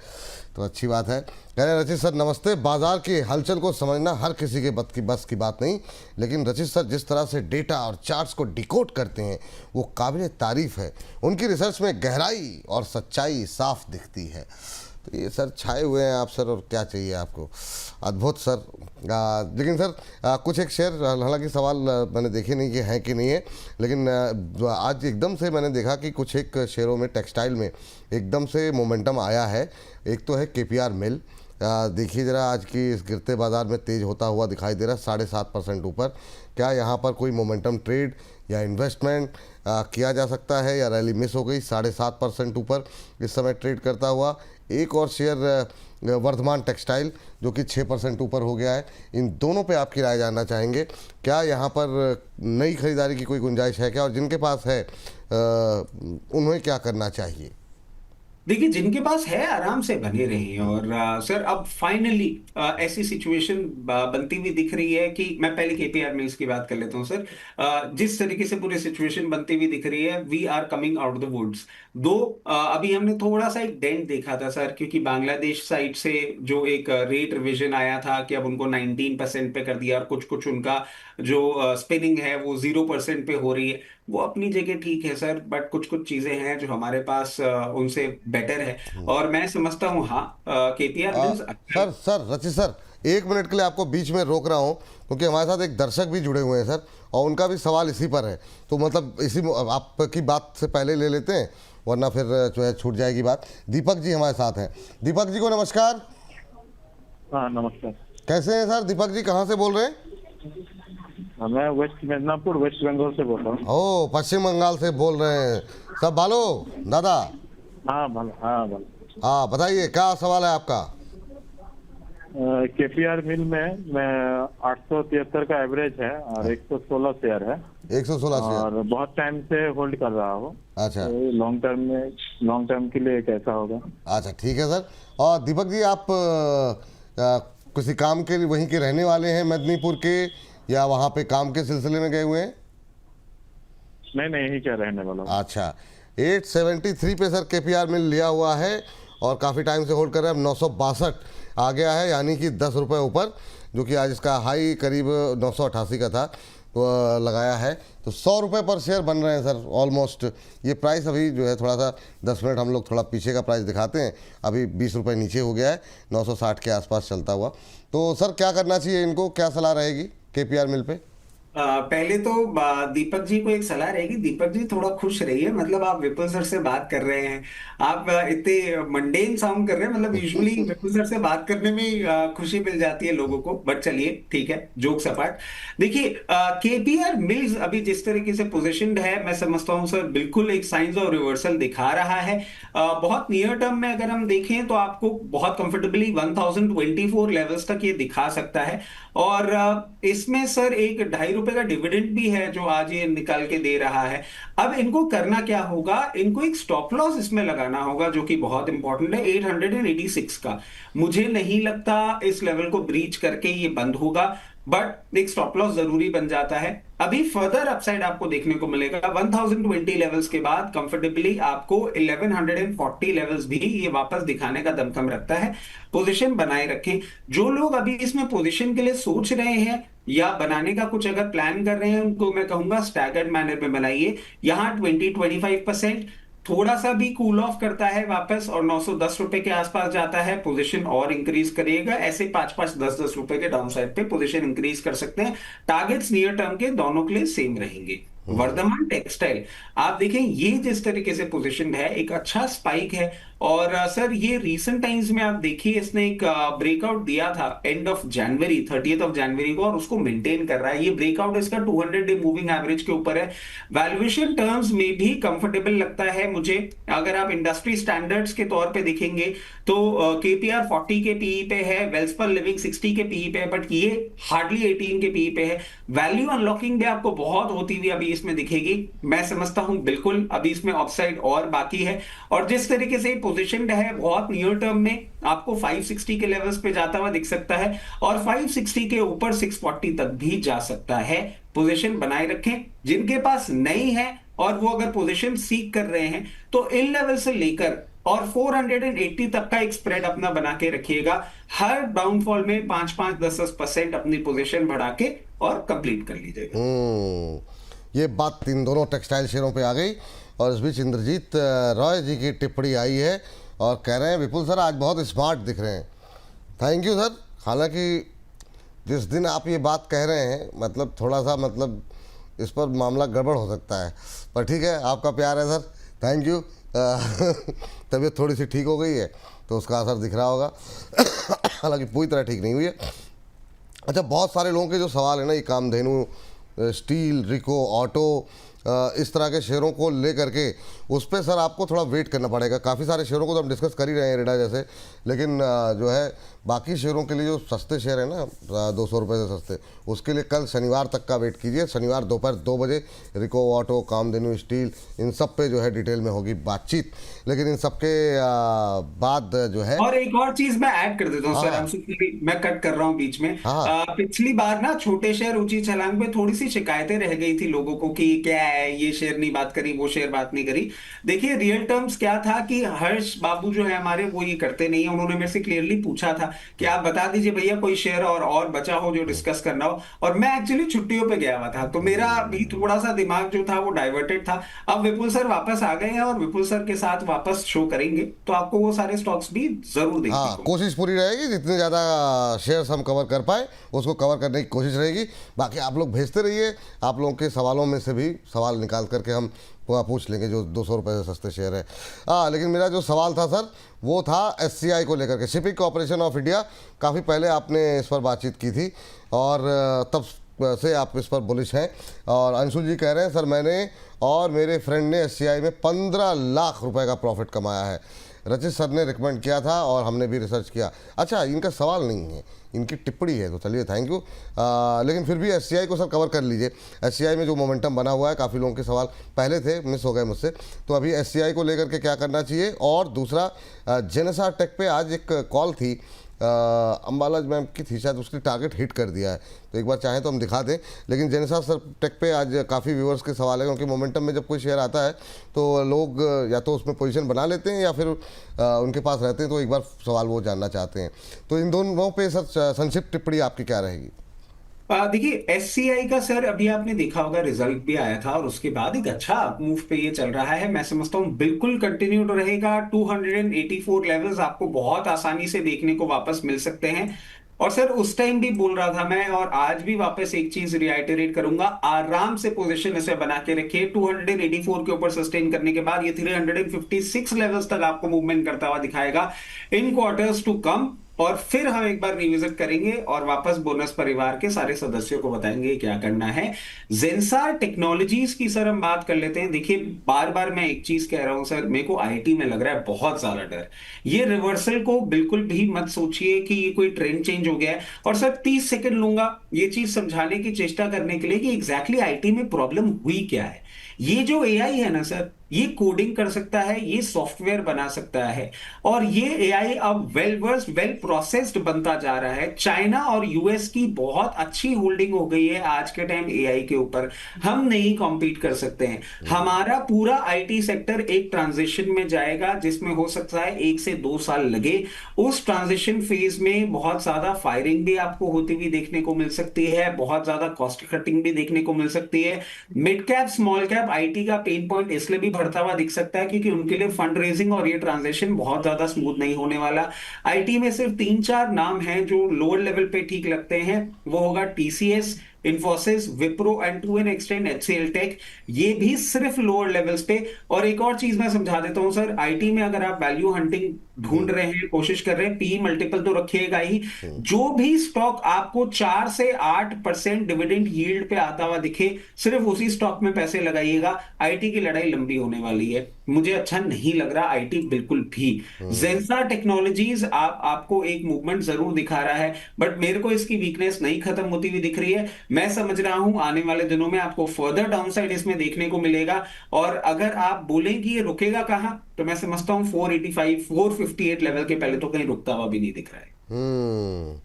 तो अच्छी बात है। कह रहे हैं रचित सर नमस्ते, बाजार की हलचल को समझना हर किसी के बस की बात नहीं, लेकिन रचित सर जिस तरह से डेटा और चार्ट्स को डिकोड करते हैं वो काबिल तारीफ़ है। उनकी रिसर्च में गहराई और सच्चाई साफ दिखती है। तो ये सर छाए हुए हैं आप सर, और क्या चाहिए आपको, अद्भुत सर। लेकिन सर कुछ एक शेयर, हालांकि सवाल मैंने देखे नहीं कि है कि नहीं है, लेकिन आज एकदम से मैंने देखा कि कुछ एक शेयरों में टेक्सटाइल में एकदम से मोमेंटम आया है। एक तो है केपीआर मिल, देखिए ज़रा आज की इस गिरते बाज़ार में तेज़ होता हुआ दिखाई दे रहा है 7.5% ऊपर। क्या यहाँ पर कोई मोमेंटम ट्रेड या इन्वेस्टमेंट किया जा सकता है, या रैली मिस हो गई? 7.5% ऊपर इस समय ट्रेड करता हुआ। एक और शेयर वर्धमान टेक्सटाइल जो कि 6% ऊपर हो गया है। इन दोनों पे आपकी राय जानना चाहेंगे, क्या यहाँ पर नई खरीदारी की कोई गुंजाइश है क्या, और जिनके पास है उन्हें क्या करना चाहिए? देखिए, जिनके पास है आराम से बने रहे। और सर अब फाइनली ऐसी सिचुएशन बनती हुई दिख रही है कि मैं पहले केपीआर मिल्स की बात कर लेता हूं सर। जिस तरीके से पूरी सिचुएशन बनती हुई दिख रही है, we are coming out the woods. अभी हमने थोड़ा सा एक डेंट देखा था सर, क्योंकि बांग्लादेश साइड से जो एक रेट रिविजन आया था कि अब उनको 19% पे कर दिया, और कुछ कुछ उनका जो स्पिनिंग है वो 0% पे हो रही है। वो अपनी जगह ठीक है सर, बट कुछ कुछ चीजें हैं जो हमारे पास उनसे बेटर है। और मैं समझता हूँ हाँ, केपीआर मिल्स सर रचित सर 1 मिनट के लिए आपको बीच में रोक रहा हूँ, क्योंकि हमारे साथ एक दर्शक भी जुड़े हुए हैं सर, और उनका भी सवाल इसी पर है। तो मतलब इसी आपकी बात से पहले ले लेते हैं, वरना फिर जो है छूट जाएगी बात। दीपक जी हमारे साथ हैं। दीपक जी को नमस्कार। हाँ नमस्कार। कैसे हैं सर? दीपक जी कहाँ से बोल रहे हैं? मैं वेस्ट मिदनापुर वेस्ट बंगाल से बोल रहा हूँ। ओ, पश्चिम बंगाल से बोल रहे हैं। सब भालो दादा? हाँ भला। हाँ बताइए, क्या सवाल है आपका? केपीआर मिल में मैं 873 का एवरेज है और 116 शेयर है। 116 शेयर और बहुत टाइम से होल्ड कर रहा हूँ। अच्छा, तो लॉन्ग टर्म के लिए कैसा होगा? अच्छा ठीक है सर। और दीपक जी आप किसी काम के लिए वहीं के रहने वाले हैं, मेदिनीपुर के, या वहाँ पे काम के सिलसिले में गए हुए हैं? नहीं यही क्या रहने वाला हूँ। अच्छा, 873 पे सर केपीआर मिल लिया हुआ है और काफ़ी टाइम से होल्ड कर रहे हैं। अब 962 आ गया है, यानी कि 10 रुपये ऊपर, जो कि आज इसका हाई करीब 988 का था, तो लगाया है। तो 100 रुपये पर शेयर बन रहे हैं सर ऑलमोस्ट। ये प्राइस अभी जो है थोड़ा सा 10 मिनट हम लोग थोड़ा पीछे का प्राइस दिखाते हैं, अभी 20 रुपये नीचे हो गया है, 960 के आसपास चलता हुआ। तो सर क्या करना चाहिए इनको, क्या सलाह रहेगी केपीआर मिल पे? पहले तो दीपक जी को एक सलाह रहेगी, दीपक जी थोड़ा खुश रहिए। मतलब आप विपुल सर से बात कर रहे हैं, आप इतने मंडेन साउंड कर रहे हैं। मतलब यूजुअली विपुल सर से बात करने में खुशी मिल जाती है लोगों को, बट चलिए ठीक है, जोक्स अपार्ट। देखिए, केपीआर मिल्स अभी जिस तरीके से पोजीशनड है, मैं समझता हूं सर बिल्कुल एक साइंस ऑफ रिवर्सल दिखा रहा है। बहुत नियर टर्म में अगर हम देखें तो आपको बहुत कंफर्टेबली 1024 लेवल्स तक ये दिखा सकता है। और इसमें सर एक 2.5 रुपए का डिविडेंड भी है जो आज ये निकाल के दे रहा है। अब इनको करना क्या होगा, इनको एक स्टॉप लॉस इसमें लगाना होगा जो कि बहुत इंपॉर्टेंट है 886 का। मुझे नहीं लगता इस लेवल को ब्रीच करके ये बंद होगा, बट एक स्टॉप लॉस जरूरी बन जाता है। अभी फर्दर अपसाइड आपको देखने को मिलेगा 1020 लेवल्स के बाद कंफर्टेबली आपको 1140 लेवल्स भी ये वापस दिखाने का दमखम रखता है। पोजीशन बनाए रखें। जो लोग अभी इसमें पोजीशन के लिए सोच रहे हैं या बनाने का कुछ अगर प्लान कर रहे हैं, उनको मैं कहूंगा स्टैगर्ड मैनर में बनाइए। यहां 20-25% थोड़ा सा भी कूल ऑफ करता है वापस और 910 रुपए के आसपास जाता है, पोजीशन और इंक्रीज करिएगा। ऐसे 5-5, 10-10 रुपए के डाउन साइड पे पोजीशन इंक्रीज कर सकते हैं। टारगेट्स नियर टर्म के दोनों के लिए सेम रहेंगे। वर्धमान टेक्सटाइल आप देखें, ये जिस तरीके से पोजीशन है, एक अच्छा स्पाइक है। और सर ये रीसेंट टाइम्स में आप देखिए इसने एक ब्रेकआउट दिया था एंड ऑफ जनवरी 30 जनवरी को, और उसको मेंटेन कर रहा है। ये ब्रेकआउट इसका 200 डे मूविंग एवरेज के ऊपर है। वैल्यूएशन टर्म्स में भी कंफर्टेबल लगता है मुझे। अगर आप इंडस्ट्री स्टैंडर्ड्स के तौर पे देखेंगे तो केपीआर 40 के पीई पे है, वेल्सपन लिविंग 60 के पीई पे है, बट ये हार्डली 18 के पीई पे है। वैल्यू अनलॉकिंग भी आपको बहुत होती हुई अभी इसमें दिखेगी। मैं समझता हूं बिल्कुल अभी इसमें अपसाइड और बाकी है। और जिस तरीके से पोजीशन है बहुत नियर टर्म में आपको 560 के लेवल्स पे जाता हुआ दिख सकता है, और 560 के ऊपर 640 तक भी जा सकता है। पोजीशन बनाए रखें। जिनके पास नहीं है और वो अगर पोजीशन सीक कर रहे हैं तो इन लेवल से लेकर और 480 तक का एक स्प्रेड अपना बना के रखिएगा। हर डाउनफॉल में 5-5, 10-10% अपनी पोजीशन बढ़ा के और कंप्लीट कर लीजिएगा। ये बात इन दोनों टेक्सटाइल शेयरों पे आ गई। और इस बीच इंद्रजीत रॉय जी की टिप्पणी आई है और कह रहे हैं विपुल सर आज बहुत स्मार्ट दिख रहे हैं। Thank you sir. हालांकि जिस दिन आप ये बात कह रहे हैं मतलब थोड़ा सा मतलब इस पर मामला गड़बड़ हो सकता है, पर ठीक है, आपका प्यार है सर, थैंक यू। तबीयत थोड़ी सी ठीक हो गई है तो उसका असर दिख रहा होगा। हालांकि पूरी तरह ठीक नहीं हुई है। अच्छा, बहुत सारे लोगों के जो सवाल है ना, ये कामधेनु स्टील, रिको, ऑटो, इस तरह के शेयरों को लेकर के, उस पर सर आपको थोड़ा वेट करना पड़ेगा। काफ़ी सारे शेयरों को तो हम डिस्कस कर ही रहे हैं रेडा जैसे, लेकिन जो है बाकी शेयरों के लिए जो सस्ते शेयर है ना 200 रुपये से सस्ते, उसके लिए कल शनिवार तक का वेट कीजिए। शनिवार दोपहर 2 बजे रिको, ऑटो, कामधेनु स्टील, इन सब पे जो है डिटेल में होगी बातचीत। लेकिन इन सब के बाद जो है, और एक और चीज मैं ऐड कर देता हूँ सर, मैं कट कर रहा हूँ बीच में। पिछली बार ना छोटे शेयर ऊंची छलांग पे थोड़ी सी शिकायतें रह गई थी लोगों को कि क्या है ये शेयर नहीं बात करी, वो शेयर बात नहीं करी। देखिए रियल टर्म्स क्या था कि हर्ष बाबू जो है हमारे, वो ये करते नहीं है। उन्होंने मेरे से क्लियरली पूछा था कि आप बता दीजिए भैया कोई शेयर और बचा हो जो डिस्कस करना हो, और मैं एक्चुअली छुट्टियों पे गया हुआ था तो मेरा भी थोड़ा सा दिमाग जो था वो डाइवर्टेड था। अब विपुल सर वापस आ गए हैं और विपुल सर के साथ वापस शो करेंगे तो आपको वो सारे स्टॉक्स भी जरूर देखने को। कोशिश पूरी रहेगी जितने ज्यादा शेयर्स हम कवर कर पाए उसको कवर करने की कोशिश रहेगी। बाकी आप लोग भेजते रहिए, आप लोगों के सवालों में से भी सवाल निकाल करके हम पूछ लेंगे जो 200 रुपये से सस्ते शेयर है। लेकिन मेरा जो सवाल था सर वो था SCI को लेकर के, शिपिंग कॉर्पोरेशन ऑफ इंडिया। काफ़ी पहले आपने इस पर बातचीत की थी और तब से आप इस पर बुलिश हैं। और अंशुल जी कह रहे हैं सर मैंने और मेरे फ्रेंड ने SCI में 15 लाख रुपए का प्रॉफिट कमाया है। रचित सर ने रिकमेंड किया था और हमने भी रिसर्च किया। अच्छा, इनका सवाल नहीं है, इनकी टिप्पणी है, तो चलिए थैंक यू। लेकिन फिर भी SCI को सर कवर कर लीजिए। SCI में जो मोमेंटम बना हुआ है, काफ़ी लोगों के सवाल पहले थे मिस हो गए मुझसे, तो अभी SCI को लेकर के क्या करना चाहिए। और दूसरा जेनेसा टेक पे आज एक कॉल थी, अंबाला मैम की थी शायद, उसकी टारगेट हिट कर दिया है, तो एक बार चाहें तो हम दिखा दें। लेकिन जेनेसा सर टेक पे आज काफ़ी व्यूअर्स के सवाल है, क्योंकि मोमेंटम में जब कोई शेयर आता है तो लोग या तो उसमें पोजीशन बना लेते हैं या फिर उनके पास रहते हैं, तो एक बार सवाल वो जानना चाहते हैं। तो इन दोनों पे सर संक्षिप्त टिप्पणी आपकी क्या रहेगी। देखिए SCI का सर अभी आपने देखा होगा रिजल्ट भी आया था और उसके बाद एक अच्छा मूव पे ये चल रहा है। मैं समझता हूँ बिल्कुल कंटिन्यू रहेगा। 284 लेवल्स आपको बहुत आसानी से देखने को वापस मिल सकते हैं। और सर उस टाइम भी बोल रहा था मैं, और आज भी वापस एक चीज रिआइटरेट करूंगा, आराम से पोजीशन ऐसे बना के रखिए। 284 के ऊपर सस्टेन करने के बाद ये 356 लेवल्स तक आपको मूवमेंट करता हुआ दिखाएगा इन क्वार्टर्स टू कम। और फिर हम एक बार रिविजिट करेंगे और वापस बोनस परिवार के सारे सदस्यों को बताएंगे क्या करना है। जेंसार टेक्नोलॉजीज की सर हम बात कर लेते हैं। देखिए बार बार मैं एक चीज कह रहा हूं सर, मेरे को आईटी में लग रहा है बहुत ज्यादा डर। ये रिवर्सल को बिल्कुल भी मत सोचिए कि ये कोई ट्रेंड चेंज हो गया है। और सर 30 सेकंड लूंगा ये चीज समझाने की चेष्टा करने के लिए कि एग्जैक्टली आईटी में प्रॉब्लम हुई क्या है। ये जो एआई है ना सर, ये कोडिंग कर सकता है, ये सॉफ्टवेयर बना सकता है, और ये एआई अब वेल वर्स्ड वेल प्रोसेस्ड बनता जा रहा है। चाइना और यूएस की बहुत अच्छी होल्डिंग हो गई है आज के टाइम एआई के ऊपर। हम नहीं कॉम्पीट कर सकते हैं। हमारा पूरा आईटी सेक्टर एक ट्रांजिशन में जाएगा जिसमें हो सकता है 1 से 2 साल लगे। उस ट्रांजिशन फेज में बहुत ज्यादा फायरिंग भी आपको होती हुई देखने को मिल सकती है, बहुत ज्यादा कॉस्ट कटिंग भी देखने को मिल सकती है। Mid cap small cap IT का पेन पॉइंट इसलिए भी बढ़ता हुआ दिख सकता है क्योंकि उनके लिए फंड रेजिंग और ये ट्रांजैक्शन बहुत ज्यादा स्मूथ नहीं होने वाला। आईटी में सिर्फ 3-4 नाम हैं जो लोअर लेवल पे ठीक लगते हैं, वो होगा TCS, Infosys, Wipro and to an extend HCL tech, ये भी सिर्फ लोअर लेवल्स पे। और एक और चीज मैं समझा देता हूं सर, आईटी में अगर आप वैल्यू हंटिंग ढूंढ रहे हैं, कोशिश कर रहे हैं, पी मल्टीपल तो रखिएगा ही। जो भी स्टॉक आपको 4 से 8% डिविडेंड यील्ड पे आता हुआ दिखे, सिर्फ उसी स्टॉक में पैसे लगाइएगा। आईटी की लड़ाई लंबी होने वाली है, मुझे अच्छा नहीं लग रहा आईटी बिल्कुल भी। जेंसार टेक्नोलॉजीज आपको एक मूवमेंट जरूर दिखा रहा है, बट मेरे को इसकी वीकनेस नहीं खत्म होती हुई दिख रही है। मैं समझ रहा हूं आने वाले दिनों में आपको फर्दर डाउनसाइड इसमें देखने को मिलेगा। और अगर आप बोलें कि ये रुकेगा कहां, तो मैं समझता हूं 485 458 लेवल के पहले तो कहीं रुकता हुआ भी नहीं दिख रहा है।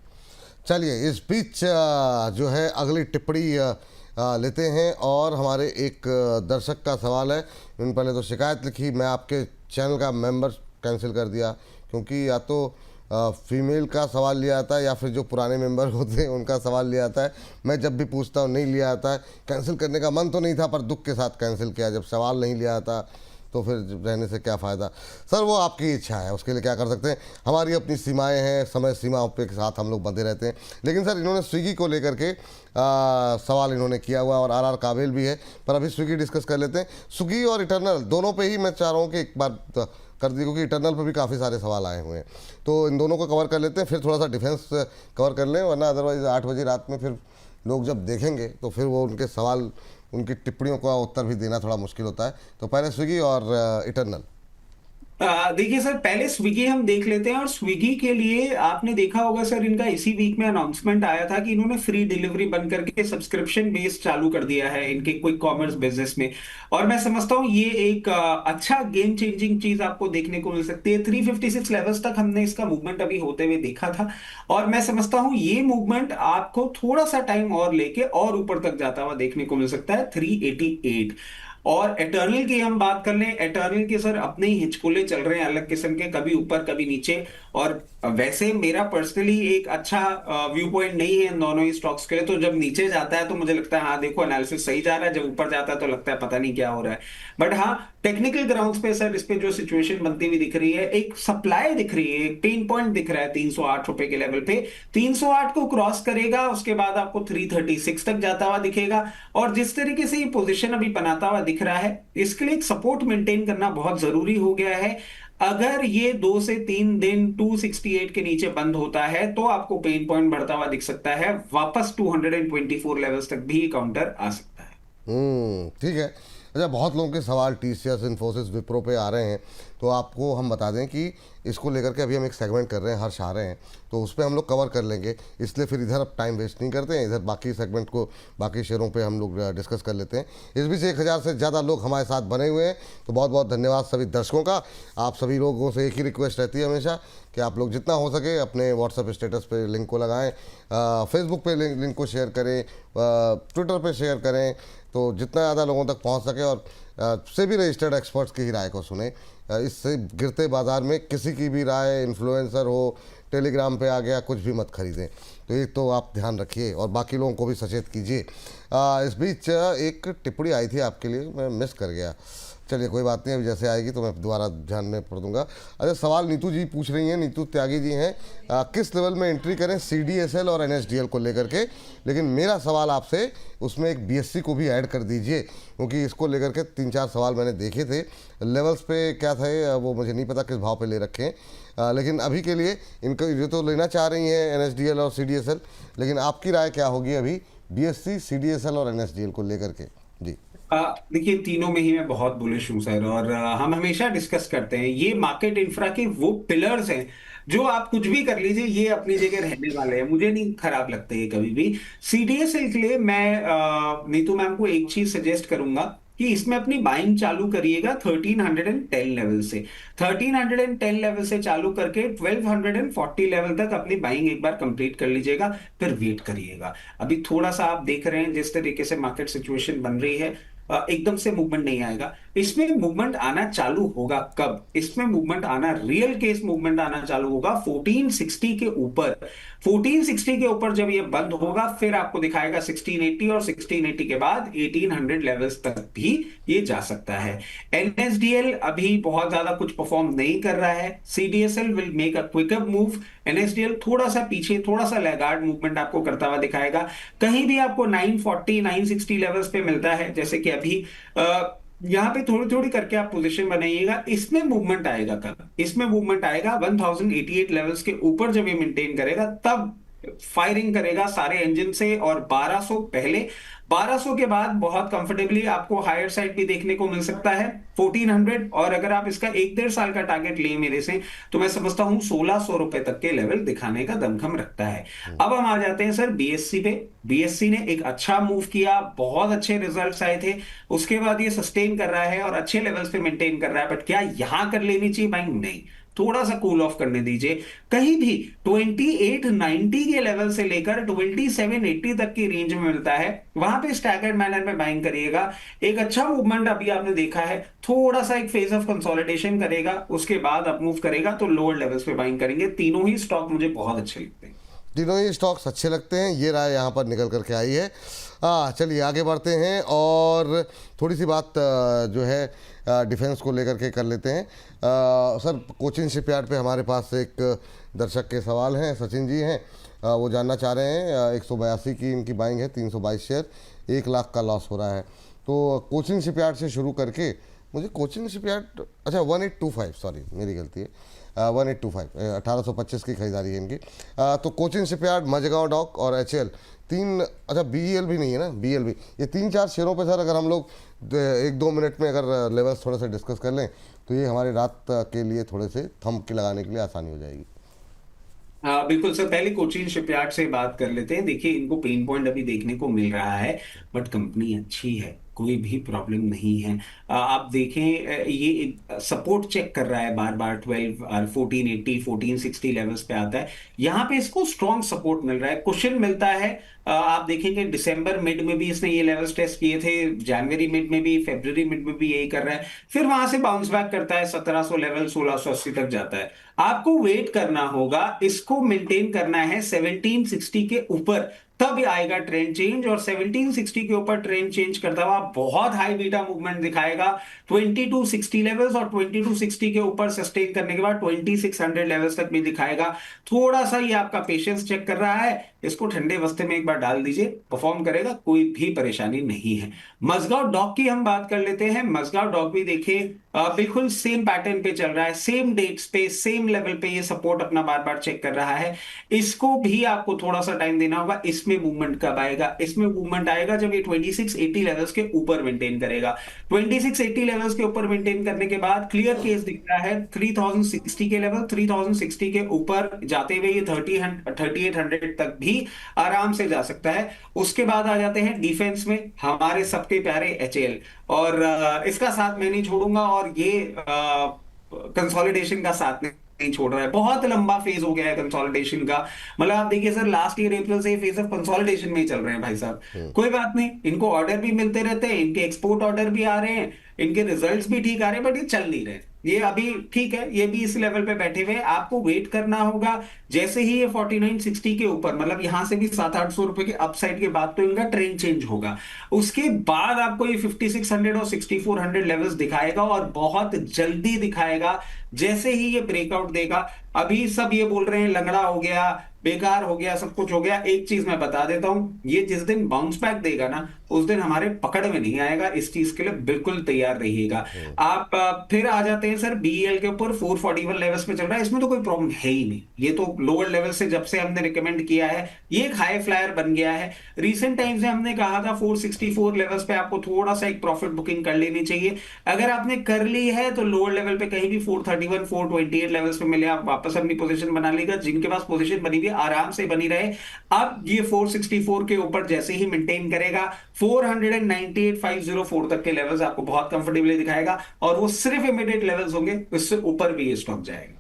चलिए इस बीच जो है अगली टिप्पणी लेते हैं, और हमारे एक दर्शक का सवाल है। उन्होंने पहले तो शिकायत लिखी, मैं आपके चैनल का मेंबर कैंसिल कर दिया, क्योंकि या तो फीमेल का सवाल लिया आता है या फिर जो पुराने मेंबर होते हैं उनका सवाल लिया आता है। मैं जब भी पूछता हूँ नहीं लिया आता है। कैंसिल करने का मन तो नहीं था, पर दुख के साथ कैंसिल किया। जब सवाल नहीं लिया आता तो फिर रहने से क्या फ़ायदा। सर वो आपकी इच्छा है, उसके लिए क्या कर सकते हैं। हमारी अपनी सीमाएं हैं, समय सीमाओं के साथ हम लोग बंधे रहते हैं। लेकिन सर इन्होंने स्विगी को लेकर के सवाल इन्होंने किया हुआ, और आर काबिल भी है, पर अभी स्विगी डिस्कस कर लेते हैं। स्विगी और इटर्नल दोनों पे ही मैं चाह रहा हूँ कि एक बार कर दी, क्योंकि इटर्नल पर भी काफ़ी सारे सवाल आए हुए हैं। तो इन दोनों को कवर कर लेते हैं, फिर थोड़ा सा डिफेंस कवर कर लें, वरना अदरवाइज़ 8 बजे रात में फिर लोग जब देखेंगे तो फिर वो उनके सवाल, उनकी टिप्पणियों का उत्तर भी देना थोड़ा मुश्किल होता है। तो पहले स्विगी और इटर्नल। देखिए सर, पहले स्विगी हम देख लेते हैं। और स्विगी के लिए आपने देखा होगा सर, इनका इसी वीक में अनाउंसमेंट आया था कि इन्होंने फ्री डिलीवरी बंद करके सब्सक्रिप्शन बेस चालू कर दिया है इनके क्विक कॉमर्स बिजनेस में। और मैं समझता हूं ये एक अच्छा गेम चेंजिंग चीज आपको देखने को मिल सकती है। 356 लेवल्स तक हमने इसका मूवमेंट अभी होते हुए देखा था, और मैं समझता हूं ये मूवमेंट आपको थोड़ा सा टाइम और लेके और ऊपर तक जाता हुआ देखने को मिल सकता है 388। और एटर्नल की हम बात कर लें, एटर्नल के सर अपने ही हिचकोले चल रहे हैं अलग किस्म के, कभी ऊपर कभी नीचे। और वैसे मेरा पर्सनली एक अच्छा व्यू पॉइंट नहीं है इन दोनों ही स्टॉक्स के लिए। तो जब नीचे जाता है तो मुझे लगता है हाँ देखो एनालिसिस सही जा रहा है, जब ऊपर जाता है तो लगता है पता नहीं क्या हो रहा है। बट हाँ, टेक्निकल ग्राउंड्स पे सर इस पे जो सिचुएशन बनती हुई दिख रही है, एक सप्लाई दिख रही है, एक पेन पॉइंट दिख रहा है 308 रुपए के लेवल पे। 308 को क्रॉस करेगा, उसके बाद आपको 336 तक जाता हुआ दिखेगा। और जिस तरीके से ये पोजीशन अभी बनाता हुआ दिख रहा है, इसके लिए एक सपोर्ट मेंटेन करना बहुत जरूरी हो गया है। अगर ये 2 से 3 दिन 268 के नीचे बंद होता है तो आपको पेन पॉइंट बढ़ता हुआ दिख सकता है, वापस 224 लेवल्स तक भी काउंटर आ सकता है। ठीक है। अच्छा, बहुत लोगों के सवाल टीसीएस, इन्फोसिस, विप्रो पे आ रहे हैं, तो आपको हम बता दें कि इसको लेकर के अभी हम एक सेगमेंट कर रहे हैं, हर्ष आ रहे हैं, तो उस पर हम लोग कवर कर लेंगे। इसलिए फिर इधर अब टाइम वेस्ट नहीं करते हैं, इधर बाकी सेगमेंट को, बाकी शेयरों पे हम लोग डिस्कस कर लेते हैं। इस बीच 1000 से ज़्यादा लोग हमारे साथ बने हुए हैं, तो बहुत बहुत धन्यवाद सभी दर्शकों का। आप सभी लोगों से एक ही रिक्वेस्ट रहती है हमेशा कि आप लोग जितना हो सके अपने व्हाट्सएप स्टेटस पे लिंक को लगाएं, फेसबुक पे लिंक को शेयर करें, ट्विटर पे शेयर करें, तो जितना ज़्यादा लोगों तक पहुंच सके। और सेबी रजिस्टर्ड एक्सपर्ट्स की ही राय को सुने। इससे गिरते बाज़ार में किसी की भी राय, इन्फ्लुएंसर हो, टेलीग्राम पे आ गया, कुछ भी मत खरीदें। तो ये तो आप ध्यान रखिए और बाकी लोगों को भी सचेत कीजिए। इस बीच एक टिप्पणी आई थी आपके लिए, मैं मिस कर गया। चलिए कोई बात नहीं, अभी जैसे आएगी तो मैं दोबारा ध्यान में पढ़ दूंगा। अच्छा, सवाल नीतू जी पूछ रही हैं, नीतू त्यागी जी हैं, किस लेवल में एंट्री करें CDSL और NSDL को लेकर के। लेकिन मेरा सवाल आपसे, उसमें एक BSC को भी ऐड कर दीजिए, क्योंकि इसको लेकर के 3-4 सवाल मैंने देखे थे। लेवल्स पे क्या थे वो मुझे नहीं पता किस भाव पे ले रखे हैं, लेकिन अभी के लिए इनका ये तो लेना चाह रही हैं NSDL और CDSL, लेकिन आपकी राय क्या होगी अभी BSC, CDSL और NSDL को लेकर के? जी देखिए, तीनों में ही मैं बहुत बुलिश हूं सर, और हम हमेशा डिस्कस करते हैं ये मार्केट इंफ्रा के वो पिलर्स हैं जो आप कुछ भी कर लीजिए ये अपनी जगह रहने वाले हैं, मुझे नहीं खराब लगते ये कभी भी। CDSL के लिए मैं नीतू मैम को एक चीज सजेस्ट करूंगा कि इसमें अपनी बाइंग चालू करिएगा 1310 लेवल से। 1310 लेवल से चालू करके 1240 लेवल तक अपनी बाइंग एक बार कंप्लीट कर लीजिएगा, फिर वेट करिएगा। अभी थोड़ा सा आप देख रहे हैं जिस तरीके से मार्केट सिचुएशन बन रही है, एकदम से मूवमेंट नहीं आएगा। इसमें मूवमेंट आना चालू होगा कब? इसमें मूवमेंट आना, रियल केस मूवमेंट आना चालू होगा 1460 के ऊपर। 1460 के ऊपर जब ये बंद होगा फिर आपको दिखाएगा 1680, और 1680 के बाद 1800 लेवल्स तक भी ये जा सकता है। NSDL अभी बहुत ज्यादा कुछ परफॉर्म नहीं कर रहा है। CDSL will make a quicker move. NSDL थोड़ा सा पीछे, थोड़ा सा लैगार्ड मूवमेंट आपको करता हुआ दिखाएगा। कहीं भी आपको 940 960 लेवल्स पे मिलता है, जैसे कि अभी यहां पे थोड़ी थोड़ी करके आप पोजीशन बनाइएगा। इसमें मूवमेंट आएगा कब? इसमें मूवमेंट आएगा 1088 लेवल्स के ऊपर जब ये मेंटेन करेगा, तब फायरिंग करेगा सारे इंजन से। और 1200 पहले, 1200 के बाद बहुत कंफर्टेबली आपको हायर साइड भी देखने को मिल सकता है 1400। और अगर आप इसका 1-1.5 साल का टारगेट लें मेरे से, तो मैं समझता हूं 1600 रुपए तक के लेवल दिखाने का दमखम रखता है। अब हम आ जाते हैं सर BSC पे। BSC ने एक अच्छा मूव किया, बहुत अच्छे रिजल्ट्स आए थे, उसके बाद ये सस्टेन कर रहा है और अच्छे लेवल्स पे मेंटेन कर रहा है। बट क्या यहां कर लेनी चाहिए बाइंग? नहीं, थोड़ा सा कूल ऑफ करने दीजिए। कहीं भी 2890 के लेवल से लेकर 2780 तक की रेंज में मिलता है, वहां पे स्टैगर्ड मैनर में बाइंग करिएगा। एक अच्छा मूवमेंट अभी आपने देखा है, थोड़ा सा एक फेज ऑफ कंसोलिडेशन करेगा, उसके बाद अप मूव करेगा तो लोअर लेवल्स पे बाइंग करेंगे। तीनों ही स्टॉक मुझे बहुत अच्छे लगते हैं। तीनों ही स्टॉक्स अच्छे लगते हैं, ये राय यहाँ पर निकल करके आई है। चलिए आगे बढ़ते हैं और थोड़ी सी बात जो है डिफेंस को लेकर के कर लेते हैं। सर, कोचिन शिपयार्ड पे हमारे पास एक दर्शक के सवाल हैं, सचिन जी हैं, वो जानना चाह रहे हैं 182 की इनकी बाइंग है, 322 शेयर, 1 लाख का लॉस हो रहा है। तो कोचिन शिपयार्ड से शुरू करके मुझे कोचिन शिपयार्ड, अच्छा 1825, सॉरी मेरी गलती है, 1825, 1825 की खरीदारी है इनकी। तो कोचिन शिपयार्ड, मझगांव डॉक और HL तीन, अच्छा BEL भी नहीं है ना, BEL भी, ये 3-4 शेयरों पे सर अगर हम लोग 1-2 मिनट में अगर लेवल्स थोड़े से डिस्कस कर लें तो ये हमारी रात के लिए थोड़े से थंब के लगाने के लिए आसानी हो जाएगी। हाँ बिल्कुल सर, पहले कोचिन शिपयार्ड से बात कर लेते हैं। देखिए, इनको पेन पॉइंट अभी देखने को मिल रहा है, बट कंपनी अच्छी है, कोई भी प्रॉब्लम नहीं है। आप देखें, ये सपोर्ट चेक कर रहा है बार बार 1480 1460 लेवल्स पे आता है, यहाँ पे इसको स्ट्रॉन्ग सपोर्ट मिल रहा है, कुशन मिलता है। आप देखेंगे दिसंबर मिड में भी इसने ये लेवल्स टेस्ट किए थे, जनवरी मिड में भी, फरवरी मिड में भी यही कर रहा है, फिर वहां से बाउंस बैक करता है 1700 लेवल, 1680 तक जाता है। आपको वेट करना होगा, इसको मेंटेन करना है 1760 के ऊपर, तब आएगा ट्रेंड चेंज। और 1760 के ऊपर ट्रेंड चेंज करता हुआ बहुत हाई बीटा मूवमेंट दिखाएगा 2260 लेवल्स, और 2260 के ऊपर सस्टेन करने के बाद 2600 लेवल्स तक भी दिखाएगा। थोड़ा सा ये आपका पेशेंस चेक कर रहा है, इसको ठंडे बस्ते में एक बार डाल दीजिए, परफॉर्म करेगा, कोई भी परेशानी नहीं है। मझगांव डॉक की हम बात कर लेते हैं। मझगांव डॉक भी देखिए बिल्कुल सेम पैटर्न पे चल रहा है, सेम डेट्स पे, सेम लेवल पे ये सपोर्ट अपना बार बार चेक कर रहा है। इसको भी आपको थोड़ा सा टाइम देना होगा। इसमें मूवमेंट कब आएगा? इसमें मूवमेंट आएगा जब ये 2680 लेवल्स के ऊपर मेंटेन करेगा। 2680 लेवल्स के ऊपर मेंटेन करने के बाद क्लियर केस दिख रहा है 3060 के लेवल, 3060 के ऊपर जाते हुए ये 3800 तक भी आराम से जा सकता है। उसके बाद आ जाते हैं डिफेंस में, हमारे सबके प्यारे HL, और इसका साथ मैं नहीं छोड़ूंगा, और ये कंसोलिडेशन का साथ नहीं छोड़ रहा है। बहुत लंबा फेज हो गया है कंसोलिडेशन का, मतलब आप देखिए सर, लास्ट ईयर अप्रैल से फेज ऑफ कंसोलिडेशन में ही चल रहे हैं भाई साहब। कोई बात नहीं, इनको ऑर्डर भी मिलते रहते हैं, इनके एक्सपोर्ट ऑर्डर भी आ रहे हैं, इनके रिजल्ट्स भी ठीक आ रहे हैं, बट ये चल नहीं रहे। ये अभी ठीक है, ये भी इस लेवल पे बैठे हुए, आपको वेट करना होगा। जैसे ही ये 4960 के ऊपर, मतलब यहां से भी 700-800 रुपए के अपसाइड के बाद तो इनका ट्रेंड चेंज होगा, उसके बाद आपको ये 5600 और 6400 लेवल्स दिखाएगा, और बहुत जल्दी दिखाएगा। जैसे ही ये ब्रेकआउट देगा, अभी सब ये बोल रहे हैं लंगड़ा हो गया, बेकार हो गया, सब कुछ हो गया। एक चीज मैं बता देता हूं, ये जिस दिन बाउंस बैक देगा ना, उस दिन हमारे पकड़ में नहीं आएगा। इस चीज के लिए बिल्कुल तैयार रहिएगा आप। फिर आ जाते हैं सर बीईएल के ऊपर, 441 लेवल्स पे चल रहा है, इसमें तो कोई प्रॉब्लम है ही नहीं। ये तो लोअर लेवल से जब से हमने रिकमेंड किया है, ये एक हाई फ्लायर बन गया है। रिसेंट टाइम्स में हमने कहा था 464 लेवल्स पे आपको थोड़ा सा एक प्रॉफिट बुकिंग कर लेनी चाहिए। अगर आपने कर ली है तो लोअर लेवल पे कहीं भी 431 428 लेवल्स पे मिले, आप वापस अपनी पोजीशन बना लीजिएगा। जिनके पास पोजीशन बनी हुई है आराम से बनी रहे। अब ये 464 के ऊपर जैसे ही मेंटेन करेगा, 498,504 तक के लेवल्स आपको बहुत कंफर्टेबली दिखाएगा, और वो सिर्फ इमीडिएट लेवल्स होंगे, उससे ऊपर भी ये स्टॉक जाएगा।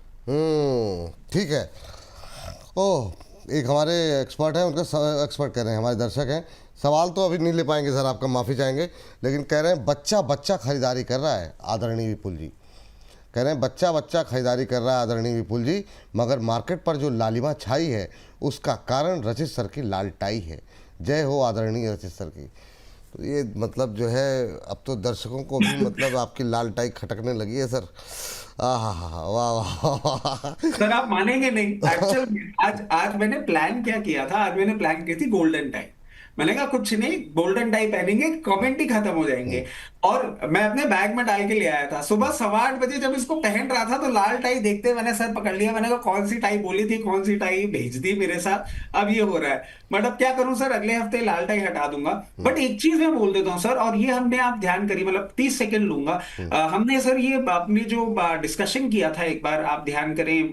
ठीक है। ओह, एक हमारे एक्सपर्ट हैं, उनका एक्सपर्ट कह रहे हैं, हमारे दर्शक हैं, सवाल तो अभी नहीं ले पाएंगे सर, आपका माफ़ी चाहेंगे, लेकिन कह रहे हैं बच्चा बच्चा खरीदारी कर रहा है आदरणीय विपुल जी। कह रहे हैं बच्चा बच्चा खरीदारी कर रहा है आदरणीय विपुल जी, मगर मार्केट पर जो लालिमा छाई है उसका कारण रचित सर की लाल टाई है। जय हो आदरणीय रचित सर की। तो ये मतलब जो है, अब तो दर्शकों को भी मतलब आपकी लाल टाई खटकने लगी है सर। वाह वाह। सर आप मानेंगे नहीं, एक्चुअल आज मैंने प्लान क्या किया था, आज मैंने प्लान की थी गोल्डन टाई। मैंने कहा कुछ नहीं, गोल्डन टाई पहनेंगे, कमेंट ही खत्म हो जाएंगे। और मैं अपने बैग में डाल के ले आया था। सुबह 8:15 बजे जब इसको पहन रहा था तो लाल टाई देखते मैंने सर पकड़ लिया। मैंने कहा कौन सी टाई बोली थी, कौन सी टाई भेज दी मेरे साथ, अब ये हो रहा है। बट अब क्या करूं सर, अगले हफ्ते लाल टाई हटा दूंगा। बट एक चीज मैं बोल देता हूं सर, और ये हमने आप ध्यान करिए, मतलब 30 सेकंड लूंगा। हमने सर ये अपनी जो डिस्कशन किया था एक बार, आप ध्यान करें,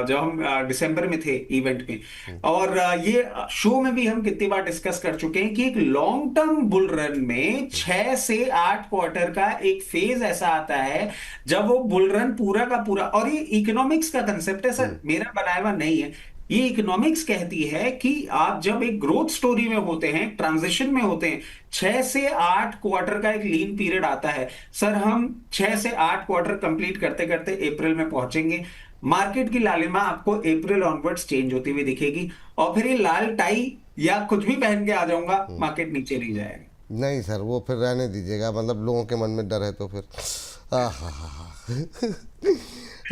जब हम दिसंबर में थे इवेंट में, और ये शो में भी हम कितनी बार डिस्कस कर चुके हैं कि एक लॉन्ग टर्म बुल रन में 6 से 8 क्वार्टर का एक फेज ऐसा आता है जब वो बुल रन पूरा का पूरा, और ये इकोनॉमिक्स का कंसेप्ट है सर, मेरा बनाया हुआ नहीं है, ये इकोनॉमिक्स कहती है कि आप जब एक ग्रोथ स्टोरी में होते हैं, ट्रांजिशन में होते हैं, 6 से 8 क्वार्टर का एक लीन पीरियड आता है। सर हम 6 से 8 क्वार्टर कंप्लीट करते करते अप्रैल में पहुंचेंगे। मार्केट की लालिमा आपको अप्रैल ऑनवर्ड्स चेंज होती हुई दिखेगी, और फिर ये लाल टाई या कुछ भी पहन के आ जाऊंगा, मार्केट नीचे नहीं जाएगा। नहीं सर, वो फिर रहने दीजिएगा, मतलब लोगों के मन में डर है तो फिर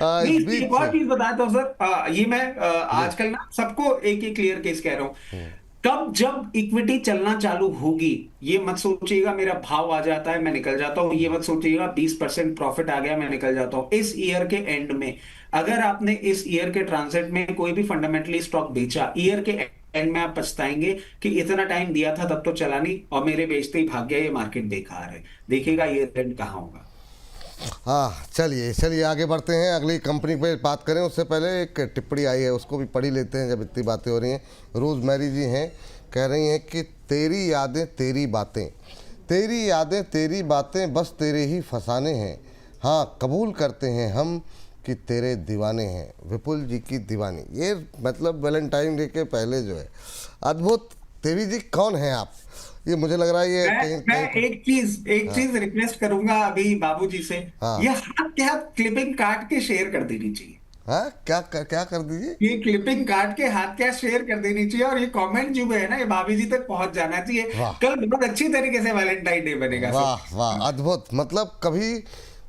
एक और चीज बताता हूँ सर, ये मैं आजकल ना सबको एक ही क्लियर केस कह रहा हूँ, कब जब इक्विटी चलना चालू होगी, ये मत सोचिएगा मेरा भाव आ जाता है मैं निकल जाता हूं, ये मत सोचिएगा 20% प्रॉफिट आ गया मैं निकल जाता हूं। इस ईयर के एंड में अगर आपने इस ईयर के ट्रांजिट में कोई भी फंडामेंटली स्टॉक बेचा, ईयर के एंड में आप पछताएंगे कि इतना टाइम दिया था तब तो चला नहीं, और मेरे बेचते ही भाग गया, ये मार्केट बेकार है। देखिएगा ये एंड कहाँ होगा। हाँ, चलिए आगे बढ़ते हैं, अगली कंपनी पे बात करें। उससे पहले एक टिप्पणी आई है, उसको भी पढ़ी लेते हैं जब इतनी बातें हो रही हैं। रोज़ मैरी जी हैं, कह रही हैं कि तेरी यादें तेरी बातें, तेरी यादें तेरी बातें बस तेरे ही फसाने हैं। हाँ, कबूल करते हैं हम कि तेरे दीवाने हैं। विपुल जी की दीवानी, ये मतलब वैलेंटाइन डे के पहले जो है अद्भुत। देवी जी कौन है आप? ये मुझे लग रहा है ये मैं एक चीज रिक्वेस्ट करूंगा अभी बाबूजी से, ये हाथ के हाथ क्लिपिंग काट के शेयर कर देनी चाहिए। हाँ, क्या कर दीजिए? ये क्लिपिंग काट के हाथ क्या शेयर कर देनी चाहिए, और ये कमेंट जो है ना, ये भाभी जी तक पहुंच जाना चाहिए। कल बहुत अच्छी तरीके से वैलेंटाइन डे बनेगा। वाह वाह, अद्भुत। मतलब कभी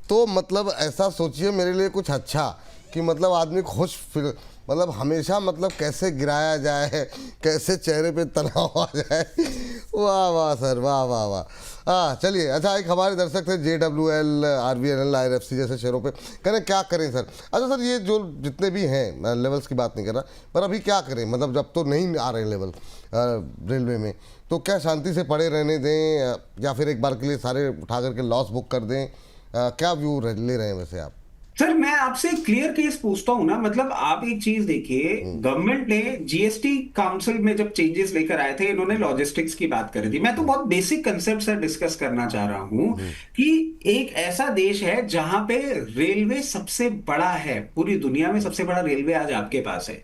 तो मतलब ऐसा सोचिए मेरे लिए कुछ अच्छा, कि मतलब आदमी खुश, फिर मतलब हमेशा मतलब कैसे गिराया जाए, कैसे चेहरे पे तनाव आ जाए। वाह वाह सर, वाह वाह वाह। हाँ चलिए, अच्छा एक हमारे दर्शक थे JWL, RVNL, IRFC जैसे शेयरों पे कह रहे क्या करें सर। अच्छा सर, ये जो जितने भी हैं, लेवल्स की बात नहीं कर रहा, पर अभी क्या करें, मतलब जब तो नहीं आ रहे लेवल रेलवे में, तो क्या शांति से पड़े रहने दें, या फिर एक बार के लिए सारे उठा करके लॉस बुक कर दें? क्या व्यू ले रहे हैं वैसे आप? सर मैं आपसे क्लियर केस पूछता हूं ना, मतलब आप एक चीज देखिए, गवर्नमेंट ने जीएसटी काउंसिल में जब चेंजेस लेकर आए थे, इन्होंने लॉजिस्टिक्स की बात करी थी। मैं तो बहुत बेसिक कंसेप्ट सर डिस्कस करना चाह रहा हूं कि एक ऐसा देश है जहां पे रेलवे सबसे बड़ा है, पूरी दुनिया में सबसे बड़ा रेलवे आज आपके पास है,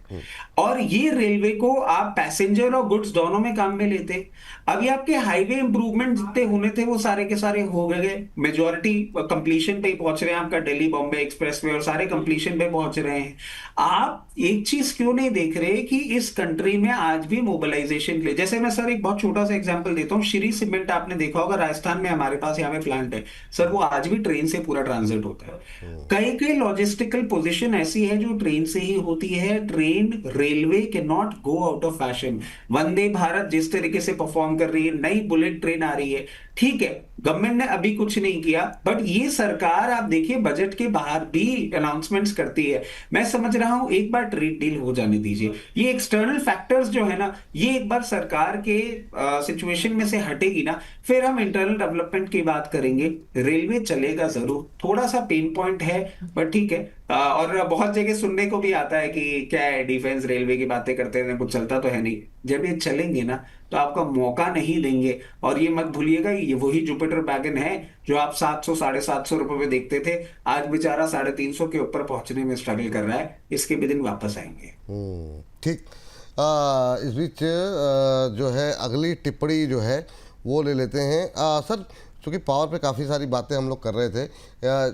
और ये रेलवे को आप पैसेंजर और गुड्स दोनों में काम में लेते। अभी आपके हाईवे इंप्रूवमेंट जितने होने थे वो सारे के सारे हो गए, मेजॉरिटी कंप्लीशन पे पहुंच रहे हैं। आपका दिल्ली बॉम्बे एक्सप्रेसवे और सारे कंप्लीशन पे पहुंच रहे हैं। आप एक चीज क्यों नहीं देख रहे कि इस कंट्री में आज भी मोबिलाइजेशन के लिए, जैसे मैं सर एक बहुत छोटा सा एग्जांपल देता हूं, श्री सीमेंट आपने देखा होगा राजस्थान में, हमारे पास यहाँ पे प्लांट है सर, मगर वो आज भी ट्रेन से पूरा ट्रांजिट होता है। कई कई लॉजिस्टिकल पोजीशन ऐसी है जो ट्रेन से ही होती है। Train, railway can not go out of fashion. Vande Bharat जिस तरीके से परफॉर्म कर रही है, नई बुलेट ट्रेन आ रही है, ठीक है, गवर्नमेंट ने अभी कुछ नहीं किया, बट ये सरकार आप देखिए बजट के बाहर भी अनाउंसमेंट्स करती है। मैं समझ रहा हूं एक बार ट्रेड डील हो जाने दीजिए। ये एक्सटर्नल फैक्टर्स जो है ना, ये एक बार सरकार के सिचुएशन में से हटेगी ना, फिर हम इंटरनल डेवलपमेंट की बात करेंगे। रेलवे चलेगा जरूर, थोड़ा सा पेन पॉइंट है, बट ठीक है। और बहुत जगह सुनने को भी आता है कि क्या है, डिफेंस रेलवे की बातें करते हैं, कुछ चलता तो है नहीं। जब ये चलेंगे ना तो आपका मौका नहीं देंगे। और ये मत भूलिएगा, ये वही जुपिटर वैगन है जो आप 700 750 रुपए में देखते थे, आज बेचारा 350 के ऊपर पहुंचने में स्ट्रगल कर रहा है। इसके भी दिन वापस आएंगे। ठीक। इस बीच जो है अगली टिप्पणी जो है वो ले लेते हैं। सर, चूँकि पावर पे काफ़ी सारी बातें हम लोग कर रहे थे,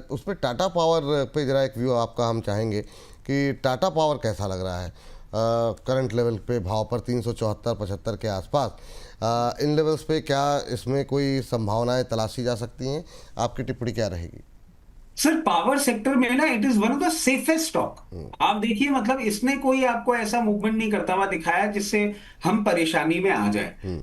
उस पर टाटा पावर पे ज़रा एक व्यू आपका हम चाहेंगे कि टाटा पावर कैसा लग रहा है करंट लेवल पे, भाव पर 374-75 के आसपास। इन लेवल्स पे क्या इसमें कोई संभावनाएं तलाशी जा सकती हैं? आपकी टिप्पणी क्या रहेगी? सर, पावर सेक्टर में ना it is one of the safest stock. आप देखिए, मतलब इसने कोई आपको ऐसा मूवमेंट नहीं करता हुआ दिखाया जिससे हम परेशानी में आ जाए।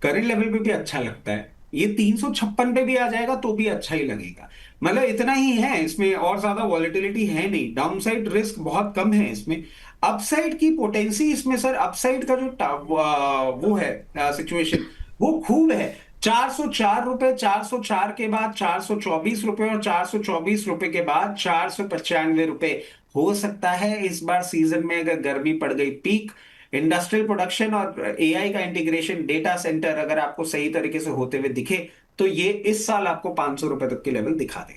करंट लेवल पे भी अच्छा लगता है, ये 356 पे भी आ जाएगा तो भी अच्छा ही लगेगा। मतलब इतना ही है इसमें, और ज्यादा वॉलेटिलिटी है नहीं, डाउनसाइड रिस्क बहुत कम है इसमें। अपसाइड की पोटेंसी इसमें सर, अपसाइड का जो वो है सिचुएशन, वो खूब है। 404 रुपए, 404 के बाद 424 रुपए, और 424 रुपए के बाद 495 रुपए हो सकता है इस बार सीजन में, अगर गर्मी पड़ गई पीक। इंडस्ट्रियल प्रोडक्शन और एआई का इंटीग्रेशन, डेटा सेंटर अगर आपको सही तरीके से होते हुए दिखे तो ये इस साल आपको 500 रुपए तक के लेवल दिखा दे।